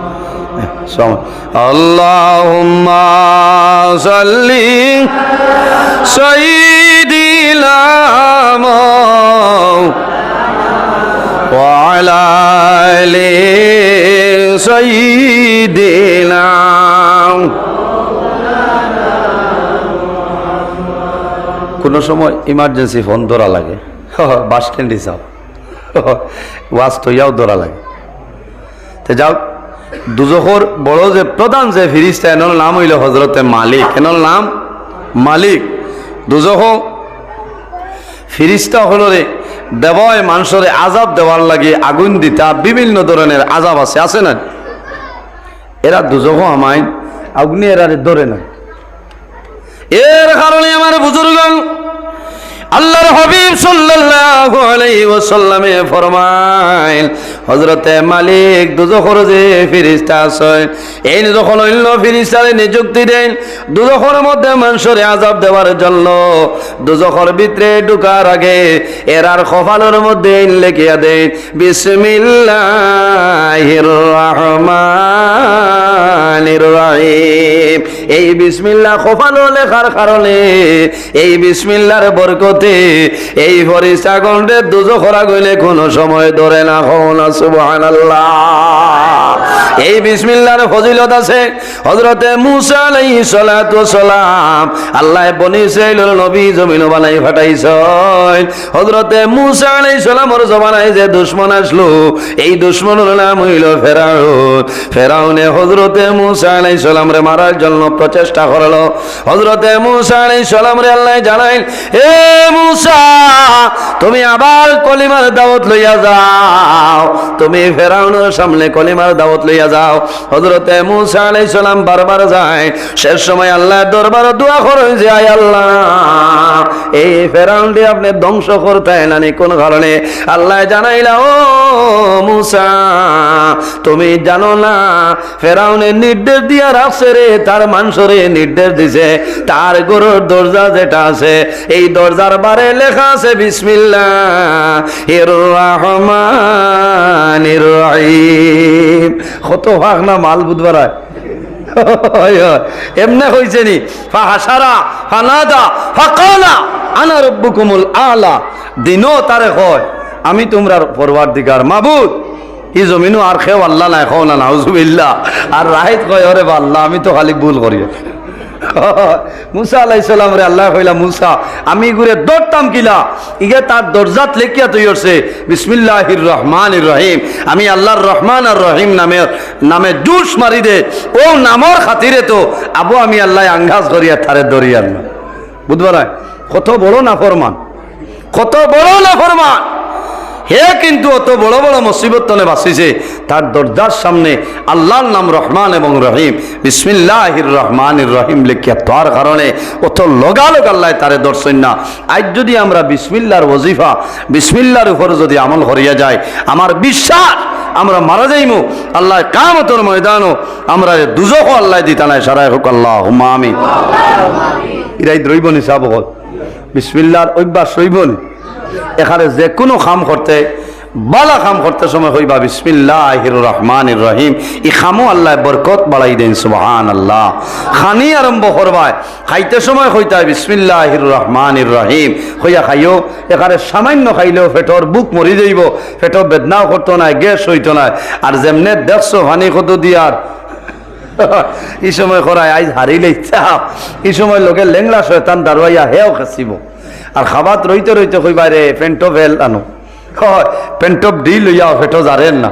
আল্লাহুম্মা সাল্লি সাইয়্যিদিনা ওয়া আলা আলি সাইয়্যিদিনা। কোনো সময় ইমার্জেন্সি ফোন ধরা লাগে, বাস স্ট্যান্ড হিসাব ওয়াজ তৈয়াও ধরা লাগে। তো যাও, দুজখর বড় যে প্রধান যে ফেরেশতা এনার নাম হইল হযরতে মালিক। এনার নাম মালিক। দুজখ ফেরেশতা হলো রে দেবয় মানুষরে আযাব দেওয়ার লাগে, আগুন দিতা বিভিন্ন ধরনের আযাব আছে, আছে না? এরা দুজখ আমায় আগুনে এরা ধরে না। এর কারণে আমার বুজুর্গগণ আল্লাহর হাবিব সাল্লাল্লাহু আলাইহি ওয়াসাল্লামে ফরমায় হযরতে মালিক দুজখর যে ফেরেশতা আছে এই যখন অন্য ফেরেশতারে নিযুক্তি দেন দুজখের মধ্যে মানুষের আযাব দেওয়ার জন্য দুজখের ভিতরে ঢোকার আগে এরার কপালের মধ্যে লিখিয়া দেন বিসমিল্লাহির রহমানির রহিম। এই বিসমিল্লাহ কপালে লেখার কারণে এই বিসমিল্লাহর বরকতে এই ফেরেশতাগণে দুজখের গইলে কোনো সময় ধরে না। হও না সুবহানাল্লাহ। এই বিসমিল্লাহর ফজিলত আছে। হযরতে মূসা আলাইহিস সালাতু ওয়াস সালাম আল্লাহ বনি ইসরাইলের নবী জমিন বানাই পাঠাইছেন। হযরতে মূসা আলাইহিস সালামের জমানায় যে দুশমন আসলো এই দুশমনের নাম হইল ফেরাউন। ফেরাউনে হযরতে মূসা আলাইহিস সালামরে মারার জন্য প্রচেষ্টা করলো। হযরতে মূসা আলাইহিস সালামরে আল্লাহ জানাইল, এ মূসা তুমি আবার কলিমার দাওয়াত লইয়া যাও, তুমি ফেরাউনের সামনে কলিমার দাওয়াত লইয়া যাও। হযরতে মূসা আলাইহিস সালাম বারবার যায়। শেষ সময় আল্লাহর দরবারে দোয়া করে যে আয় আল্লাহ এই ফেরাউনকে আপনি ধ্বংস করতে নানি কোন কারণে? আল্লাহ জানাইলা, ও মূসা তুমি জানো না ফেরাউনের নির্দেশ দিয়া রাখছে রে, তার মানুষরে নির্দেশ দিছে তার গরুর দরজা যেটা আছে এই দরজার বারে লেখা আছে বিসমিল্লাহির রহমানির রহিম। কত ভাগ না মাল বুধবার এমনে হয়েছে নি ফাহাসারা ফানাদা ফাকালা আনা রব্বুকুমুল আলা। দিনও তারে কয় আমি তোমরার পরওয়ারদিগার মাবুদ। এই জমিনও আর খেও আল্লাহ নাই খাও না নাউজুবিল্লাহ। আর রাহিত কয় ওরে বা আল্লাহ আমি তো খালি ভুল করি। মুসা আলাইহিস সালাম রে আল্লাহ কইলা, মুসা আমি ঘুরে দৌড়তাম কিলা ইগে তার দরজাত লেখিয়া তৈরছে বিসমিল্লাহির রহমানির রহিম। আমি আল্লাহর রহমান আর রহিম নামে জুস মারি দে ও নামর খাতিরে তো আবু আমি আল্লাহ আঙ্গাজ করিয়া তারে দরিয়ার না। বুঝবার কত বড় নাফরমান, কত বড় নাফরমান। হে কিন্তু অত বড় বড় মুসিবত তলে বাঁচিছে তার দরজার সামনে আল্লাহর নাম রহমান এবং রহিম বিসমিল্লাহির রহমানির রহিম লিখিয়া তার কারণে অত লগালগ আল্লাহ তারে দর্শন না। আজ যদি আমরা বিসমিল্লাহর ওজিফা বিসমিল্লাহর উপর যদি আমল করিয়া যায় আমার বিশ্বাস আমরা মারা যাইমু আল্লাহ কিয়ামতের ময়দানও আমরা দুজখও আল্লাহ দিতা নাই। সারাই হোক আল্লাহুম্মা আমিন। ইরাই দ্রৈবনি সাহেব বিসমিল্লাহর অভ্যাস হইবনি। এখানে যে কোনো কাম করতে বালা কাম করতে সময় হইবা বিসমিল্লাহির রহমানির রহিম। এই খামও আল্লাহ বরকত বাড়াই দেন সুবহানাল্লাহ। খানি আরম্ভ করবায় খাইতে সময় হইতা বিসমিল্লাহির রহমানির রহিম হইয়া খাইও। এখানে সামান্য খাইলেও পেটর বুক মরি যাইব, পেটর বেদনাও করতো না, গ্যাস হইতো না। আর যেমনে দেখছো পানি কত দিয়ার এই সময় করায় আজ হারিলে ইচ্ছা এই সময় লোকের লেংলা শয়তান দারোয়াইয়া হেও খাসিব। আর খাবাত রইতে রইতে কইবা রে পেন্টো ভেল আনো পেন্টপ দি লইয়া ফেটো জারেন না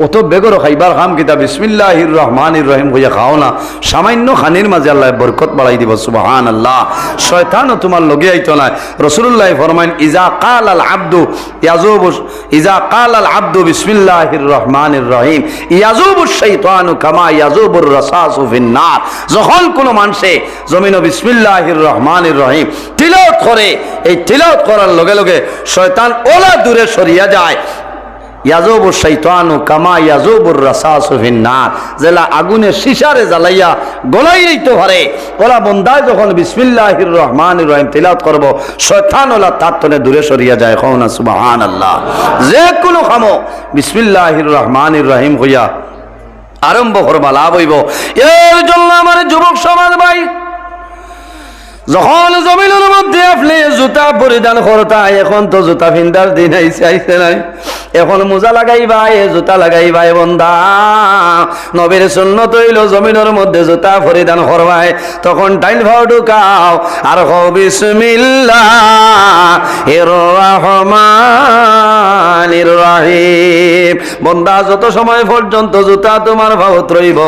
অত বেগরও খাইবার খাম কিতা বিসমিল্লাহির রহমানির রহিম হইয়া খাও না। সামান্য খানির মাঝে আল্লাহ বরকত বাড়াই দিব সুবহানাল্লাহ। শয়তানও তোমার লগে আইতো না। রাসূলুল্লাহ ফরমাইন ইজা কাল আল আব্দু বিসমিল্লাহির রহমানির রহিম ইয়াজুবু শাইতানু কামা ইয়াজুবুর রাসাসু ফিন নার। যখন কোনো মানুষে জমিনে বিসমিল্লাহির রহমানির রহিম তিলাওয়াত করে এই তিলাওয়াত করার লগে লগে শয়তান ওলা দূরে সরিয়া যায়। ইয়াজুবু শাইতানু কামা ইয়াজুবুর রাসাসু ফিন নার। জেলা আগুনে শিশারে জ্বালাইয়া গলাই দিতে পারে ওলা বন্দায় যখন বিসমিল্লাহির রহমানির রহিম তিলাওয়াত করব শয়তান ওলা তার তলে দূরে সরিয়া যায়। কও না সুবহানাল্লাহ। যে কোনো কামো বিসমিল্লাহির রহমানির রহিম হইয়া আরম্ভ করবা লাভ হইব। এর জন্য আমার যুবক সমাজ ভাই যখন জমিনের মধ্যে আপনি জুতা পরিধান করতা, এখন তো জুতা ফিন্দার দিন আইছে নাই, এখন মোজা লাগাইবা জুতা লাগাইবা বন্দা। নবীর সুন্নত হইল জমিনের মধ্যে জুতা পরিধান করবাই তখন ডাইল ভাও ঢুকাও আর হও বিসমিল্লাহির রহমানির রহিম। বন্দা যত সময় পর্যন্ত জুতা তোমার ভাবত রইব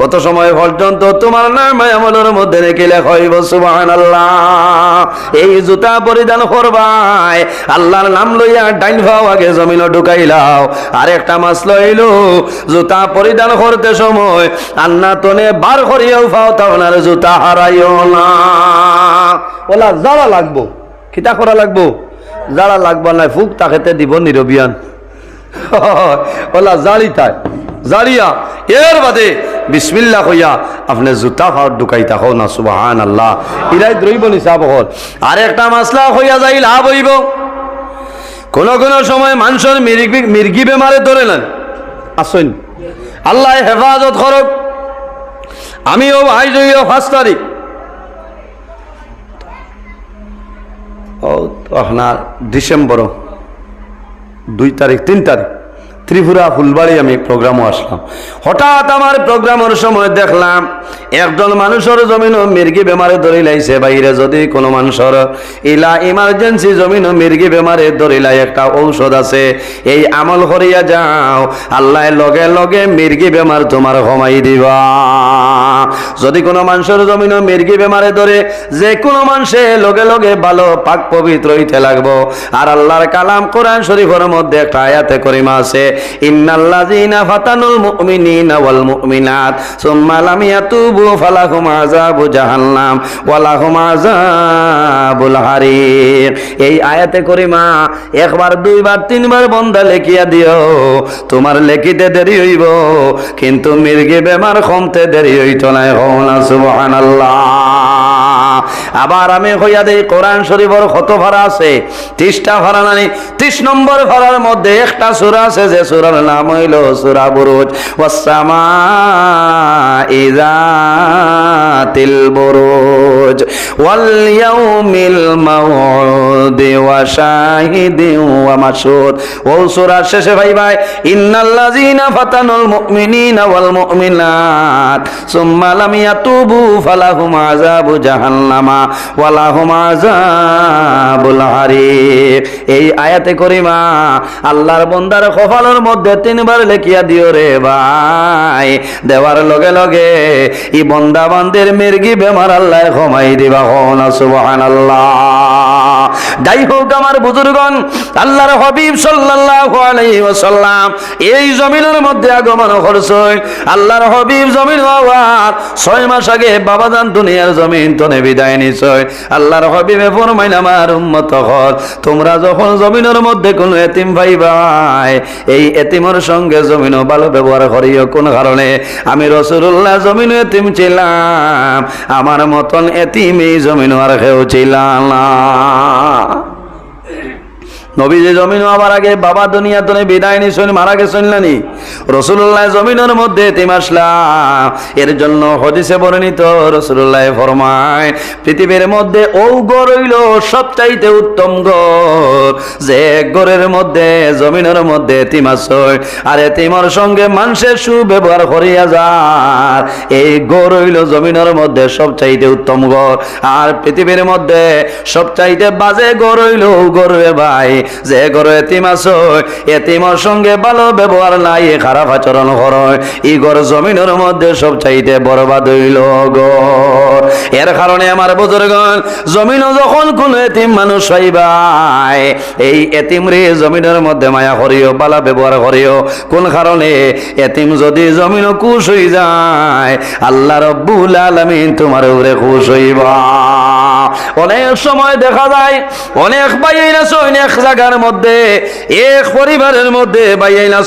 অত সময় পর্যন্ত তোমার নাম আমলের মধ্যে রেখে লেখা হইব সুবহানাল্লাহ। এই জুতা পরিধান করবাই আল্লাহর নাম লইয়া ডাইল ভাও আগে জমিনে ঢুকাইলাও। আর একটা মাস লইল জুতা পরিধান করতে সময় আন্না তনে বার করিয়াও পাও তার জুতা হারাইও না। ওলা যারা লাগবো খিতা করা লাগবো, যারা লাগবো না ফুক তাকেতে দিব নিরবিয়ান। ওলা জাড়ি তাই জাড়িয়া এর বাদে বিসমিল্লাহ কইয়া আপনি জুতা ফাওয়ার ঢুকাই থাকো না সুবহানাল্লাহ ইলাই দ্রইব নিসাব হল আর একটা মাসলা হইয়া যাই লাভ হইব কোন কোন সময় মানুষের মির্গি বেমারে ধরে নেন আসুন আল্লাহ হেফাজত করক আমিও ভাই জইও 5 তারিখ ও আপনার ডিসেম্বর 2 তারিখ 3 তারিখ ত্রিপুরা ফুলবাড়ি আমি প্রোগ্রামও আসলাম হঠাৎ আমার প্রোগ্রামের সময় দেখলাম একজন মানুষের জমিন মির্গি বেমারে ধরে লাইছে বাইরে যদি কোনো মানুষের ইলা ইমার্জেন্সি জমিন মির্গি বেমারে ধরে লাই একটা ঔষধ আছে এই আমল করিয়া যাও আল্লাহ লগে লগে মির্গি বেমার তোমার কমাই দিবা যদি কোনো মানুষের জমিন মির্গি বেমারে ধরে যে কোনো মানুষে লগে লগে ভালো পাক পবিত্র হইতে লাগবো আর আল্লাহর কালাম কোরআন শরীফের মধ্যে একটা আয়াতে করিমা আছে ইন্নাল্লাযীনা ফাতানুল মুমিনিনা ওয়াল মুমিনাত সুম্মা লাম ইয়াতুবু ফালাহুম আযাবু জাহান্নাম ওয়া লাহুম আযাবুল হারিক এই আয়াতে করিমা একবার দুইবার তিনবার বন্দা লেখিয়া দিও তোমার লেখিতে দেরি হইব কিন্তু মির্গি বেমার কমতে দেরি হইতো না হওনা সুবহানাল্লাহ আবার আমি কইয়া দেই কোরআন শরীফের কত ভাড়া আছে 30টা ভাড়া নানি 30 নম্বর ভাড়ার মধ্যে একটা সূরা আছে যে সূরার নাম হইল সূরা বুরুজ ওয়াস-সামাঈ যাতিল বুরুজ ওয়াল ইয়াউমিল মাউউদি ওয়া শাহিদিন ওয়া মাশহুদ ও সূরার শেষে ভাই ভাই ইন্নাল্লাযীনা ফাতানুল মুমিনিনা ওয়াল মুমিনাত সুম্মা লাম ইয়াতুবু ফালাহুম আযাবু জাহান্নামা ওয়া লাহুম আযাবুল হারিক এই আয়াতে করিমা আল্লাহর বান্দার কপালের মধ্যে 3 বার লিখিয়া দিও রে ভাই দেওয়ার লগে লগে এই বান্দা বান্দের মির্গি বেমার আল্লাহ কমাই দিবা হনা সুবহানাল্লাহ যাই হোক আমার বুজুর্গণ আল্লাহর হাবিব সাল্লাল্লাহু আলাইহি ওয়াসাল্লাম এই জমিনের মধ্যে আগমন করছেন আল্লাহর হাবিব জমিন হওয়ার 6 মাস আগে বাবাজান দুনিয়ার জমিন তনে বিদায় নিছে আল্লাহর হাবিবে ফরমাইলেন আমার উম্মত হল তোমরা যখন জমিনের মধ্যে কোনো এতিম ভাই ভাই এই এতিমের সঙ্গে জমিনও ভালো ব্যবহার করিও কোন কারণে আমি রাসূলুল্লাহ জমিনে এতিম ছিলাম আমার মতন এতিম এই জমিনও আর কেউ ছিল না নবীজি জমিন হওয়ার আগে বাবা দুনিয়া তনে বিদায় নিছেন মারা গেছেন নানি রাসূলুল্লাহ জমিনের মধ্যে এতিম আসলাম এর জন্য হাদিসে বর্ণিত রাসূলুল্লাহ ফরমায় পৃথিবীর মধ্যে ও ঘর হইল সবচাইতে উত্তম ঘর যে ঘরের মধ্যে জমিনের মধ্যে এতিম আছে আর এতিমের সঙ্গে মানুষের সুব্যবহার করিয়া যায় এই ঘর হইল জমিনের মধ্যে সবচাইতে উত্তম ঘর আর পৃথিবীর মধ্যে সবচাইতে বাজে ঘর হইল ঘরে ভাই যে ঘরে এতিম আছে এতিমের সঙ্গে ভালো ব্যবহার নাই খারাপ আচরণ করে এই ঘর জমিনের মধ্যে সবচাইতে বরবাদ হইল ঘর এর কারণে আমার বুজুর্গণ জমিনও যখন কোন এতিম মানুষ হইবাই এই এতিম রে জমিনের মধ্যে মায়া করিও ভালো ব্যবহার করিও কোন কারণে এতিম যদি জমিন খুশ হই যায় আল্লাহ রাব্বুল আলামিন তোমার উপরে খুশ হইবা অনেক সময় দেখা যায় অনেক ভাইয়েরা অনেক জায়গার মধ্যে এক পরিবারের মধ্যে ভাইয়েরা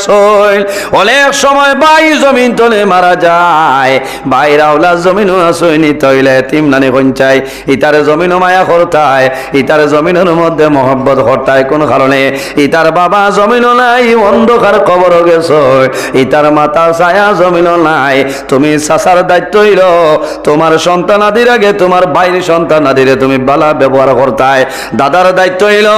অনেক সময় ভাই জমিন তলে মারা যায় ভাইরা ওলা জমিনও আসয়নি তৈলে এতিম নানি পঞ্চায় ইতার জমিনও মায়া করতায় ইতার জমিনের মধ্যে মহব্বত করতায় কোন কারণে ইতার বাবা জমিনও নাই অন্ধকার কবর গেছ ইতার মাতা ছায়া জমিনও নাই তুমি চাচার দায়িত্ব হইল তোমার সন্তান আদির আগে তোমার ভাইয়ের সন্তান আদিরে তুমি বালা ব্যবহার করতায় দাদার দায়িত্ব হইল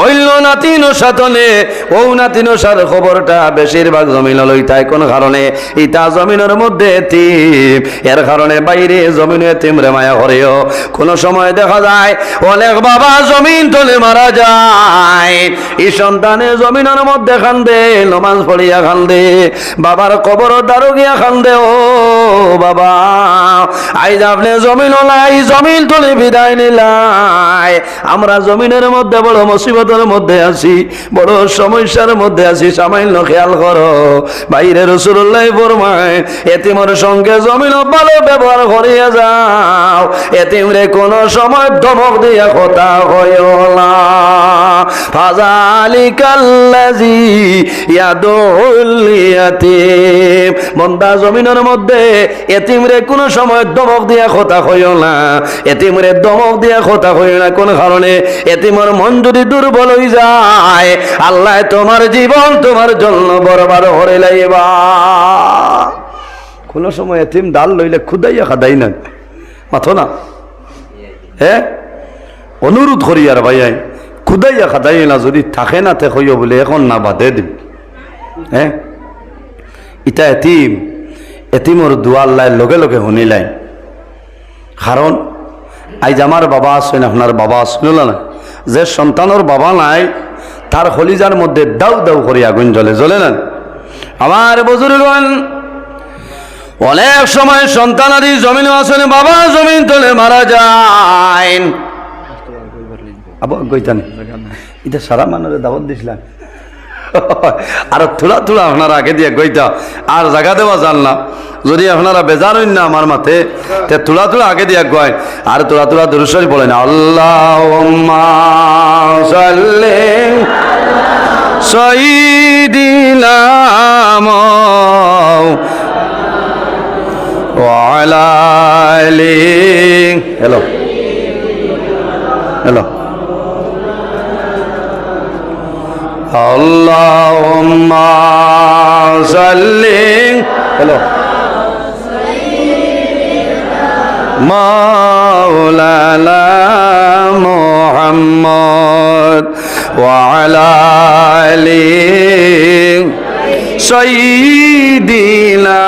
হইল নাতিনো সাথনে ও নাতিনো সার খবরটা বেশিরভাগ জমিন লইতায় কোন কারণে ইতা জমিনের মধ্যে এতিম এর কারণে বাইরে জমিনে এতিম রে মায়া করিও কোন সময় দেখা যায় অনেক বাবা জমিন তলে মারা যায় এই সন্তানে জমিনের মধ্যে কান্দে নমাজ পড়িয়া কান্দে বাবার কবর দারো গিয়া কান্দে ও বাবা আইজ আপনি জমিন নাই জমিন তলে বিদায় নিলাই আমরা জমিনের মধ্যে বড় মুসিবতের মধ্যে আছি বড় সমস্যার মধ্যে আছি সামান্য খেয়াল করো বাইরে রাসূলুল্লাহ ফরমায় এতিমের সঙ্গে জমিন ভালো ব্যবহার করিয়া যাও এতিম রে কোন সময় ধমক দিয়া কথা কইও না ফাযালিকাল্লাযী ইয়াদউল ইয়াতীম। বান্দা জমিনের মধ্যে এতিমরে কোন সময় দমক দিয়া কথা কইও না, এতিমরে দমক দিয়া কথা কইও না। কোন কারণে? এতিমের মন যদি দুর্বল হয়ে যায়, আল্লাহ তোমার জীবন তোমার জন্য বরবাদ করে লাইবা। কোন সময় এতিম ডাল লইলে খুদাইয়া খাদাই না, মাথো না, হ্যাঁ অনুরোধ করি আর ভাই খুদাইয়া খাদাই না, যদি থাকে না তে হইও বলে এখন না বাদে দিম। হ্যাঁ ইটা এতিম, এতিমর দোয়া আল্লাহ লগে লগে শুনিলাই। কারণ আজ আমার বাবা আছেন, আপনার বাবা শুনল না, যে সন্তানের বাবা নাই তার হলিজার মধ্যে দাউ দাউ করে আগুন জ্বলে, জ্বলে না? আমার বুজুর্গগণ, অনেক সময় সন্তানাদি জমিন আসেন, বাবা জমিন তলে মারা যায়। আবার গইতান এটা সারা মানুষের দাওয়াত দিছিলাম, আর থোড়া থোড়া আপনারা আগে দিয়ে গইতা আর জায়গা দেওয়া জান না। যদি আপনারা বেজার হইন না আমার মাথে, তে থোড়া থোড়া আগে দিয়ে গয় আর থোড়া থোড়া দুরূদ শরীফ বলেন। আল্লাহুম্মা সাল্লি সাইয়্যিদিনা ওয়া আলা আলি। হ্যালো হ্যালো আল্লাহুম্মা সাল্লি হ্যালো মাওলানা মুহাম্মদ ওয়া আলা আলি সাইয়্যিদিনা।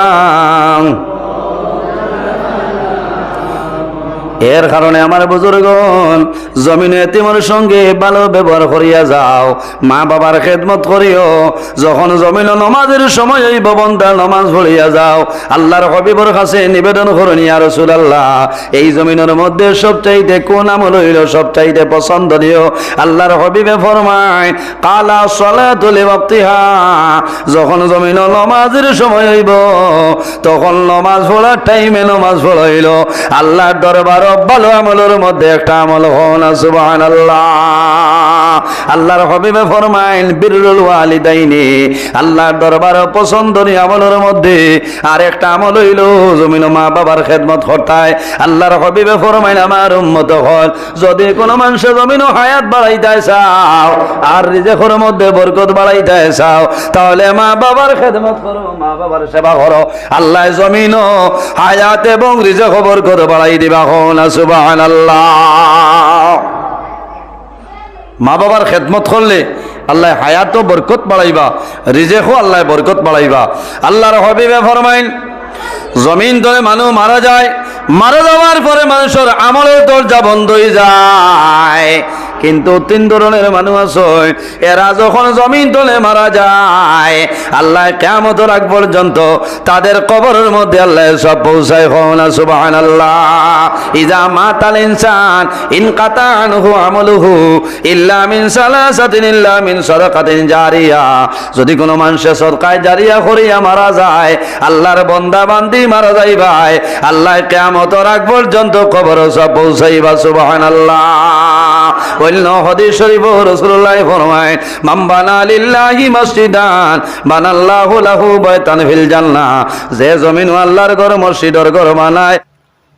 এর কারণে আমার বুজুর্গগণ, জমিনে এতিমের সঙ্গে ভালো ব্যবহার করিয়া যাও, মা বাবার খেদমত করিও। যখন জমিন নমাজের সময় এই বন্দা নমাজ পড়িয়া যাও, আল্লাহর হাবিবের কাছে নিবেদন করুন, ইয়া রাসূলুল্লাহ, এই জমিনের মধ্যে সবচাইতে কোন আমল হইল সবচাইতে পছন্দনীয়? আল্লাহর হাবিবে ফরমায়, কালা সালাতু লিওয়াক্তিহা। যখন জমিন নমাজের সময় হইব, তখন নমাজ পড়ার টাইমে নমাজ পড়াইল। আল্লাহর দরবার ভালো আমলের মধ্যে একটা আমল হন সুবহানাল্লাহ। আল্লাহর হাবিবে ফরমাইন, বিররুল ওয়ালিদাইনি। আল্লাহর দরবারে পছন্দনীয় আমলের মধ্যে আর একটা আমল হইল জমিন মা বাবার খেদমত করতায়। আল্লাহর হাবিবে ফরমাইন, আমার উম্মত হল, যদি কোনো মানুষ জমিন হায়াত বাড়াইতে চাও আর রিজেকের মধ্যে বরকত বাড়াইতে চাও, তাহলে মা বাবার খেদমত করো, মা বাবার সেবা করো। আল্লাহ জমিন হায়াত এবং রিজেক বরকত বাড়াই দিবা। সুবহানাল্লাহ। মা বাবার খেদমত করলে আল্লাহ হায়াতও বরকত বাড়াইবা, রিজেকও আল্লাহ বরকত বাড়াইবা। আল্লাহর হাবিবে ফরমাইন, জমিন ধরে মানুষ মারা যায়, মারা যাওয়ার পরে মানুষের আমলের দরজা বন্ধ হয়ে যায়। কিন্তু তিন ধরনের মানুষ আছে, এরা যখন জমিন তলে মারা যায়, আল্লাহ কিয়ামতের আগ পর্যন্ত তাদের কবরের মধ্যে আল্লাহ সব পৌঁছায়। সুবহানাল্লাহ। ইজা মাতাল ইনসান ইনকাতা আনহু আমলুহু ইল্লা মিন সালাসাতিন ইল্লা মিন সাদাকাতিন জারিয়া। যদি কোনো মানুষ সদকায়ে জারিয়া করিয়া মারা যায়, আল্লাহর বান্দা বান্দি মারা যায় ভাই, আল্লাহ কিয়ামতের আগ পর্যন্ত কবর সব পৌঁছাইবা। সুবহানাল্লাহ। অন্য হাদিস শরীফ রাসূলুল্লাহ ফরমায়, মান বানা লিল্লাহি মসজিদান বানাল্লাহু লাহু বাইতান ফিল জান্নাহ। যে জমিন আল্লাহর ঘর, মসজিদের ঘর বানায়।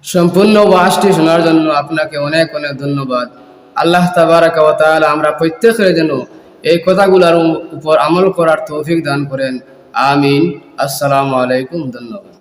সম্পূর্ণ ওয়াজটি শোনার জন্য আপনাকে অনেক অনেক ধন্যবাদ। আল্লাহ তাবারাকা ওয়া তাআলা আমরা প্রত্যেকের জন্য এই কথাগুলোর উপর আমল করার তৌফিক দান করেন। আমিন। আসসালামু আলাইকুম। ধন্যবাদ।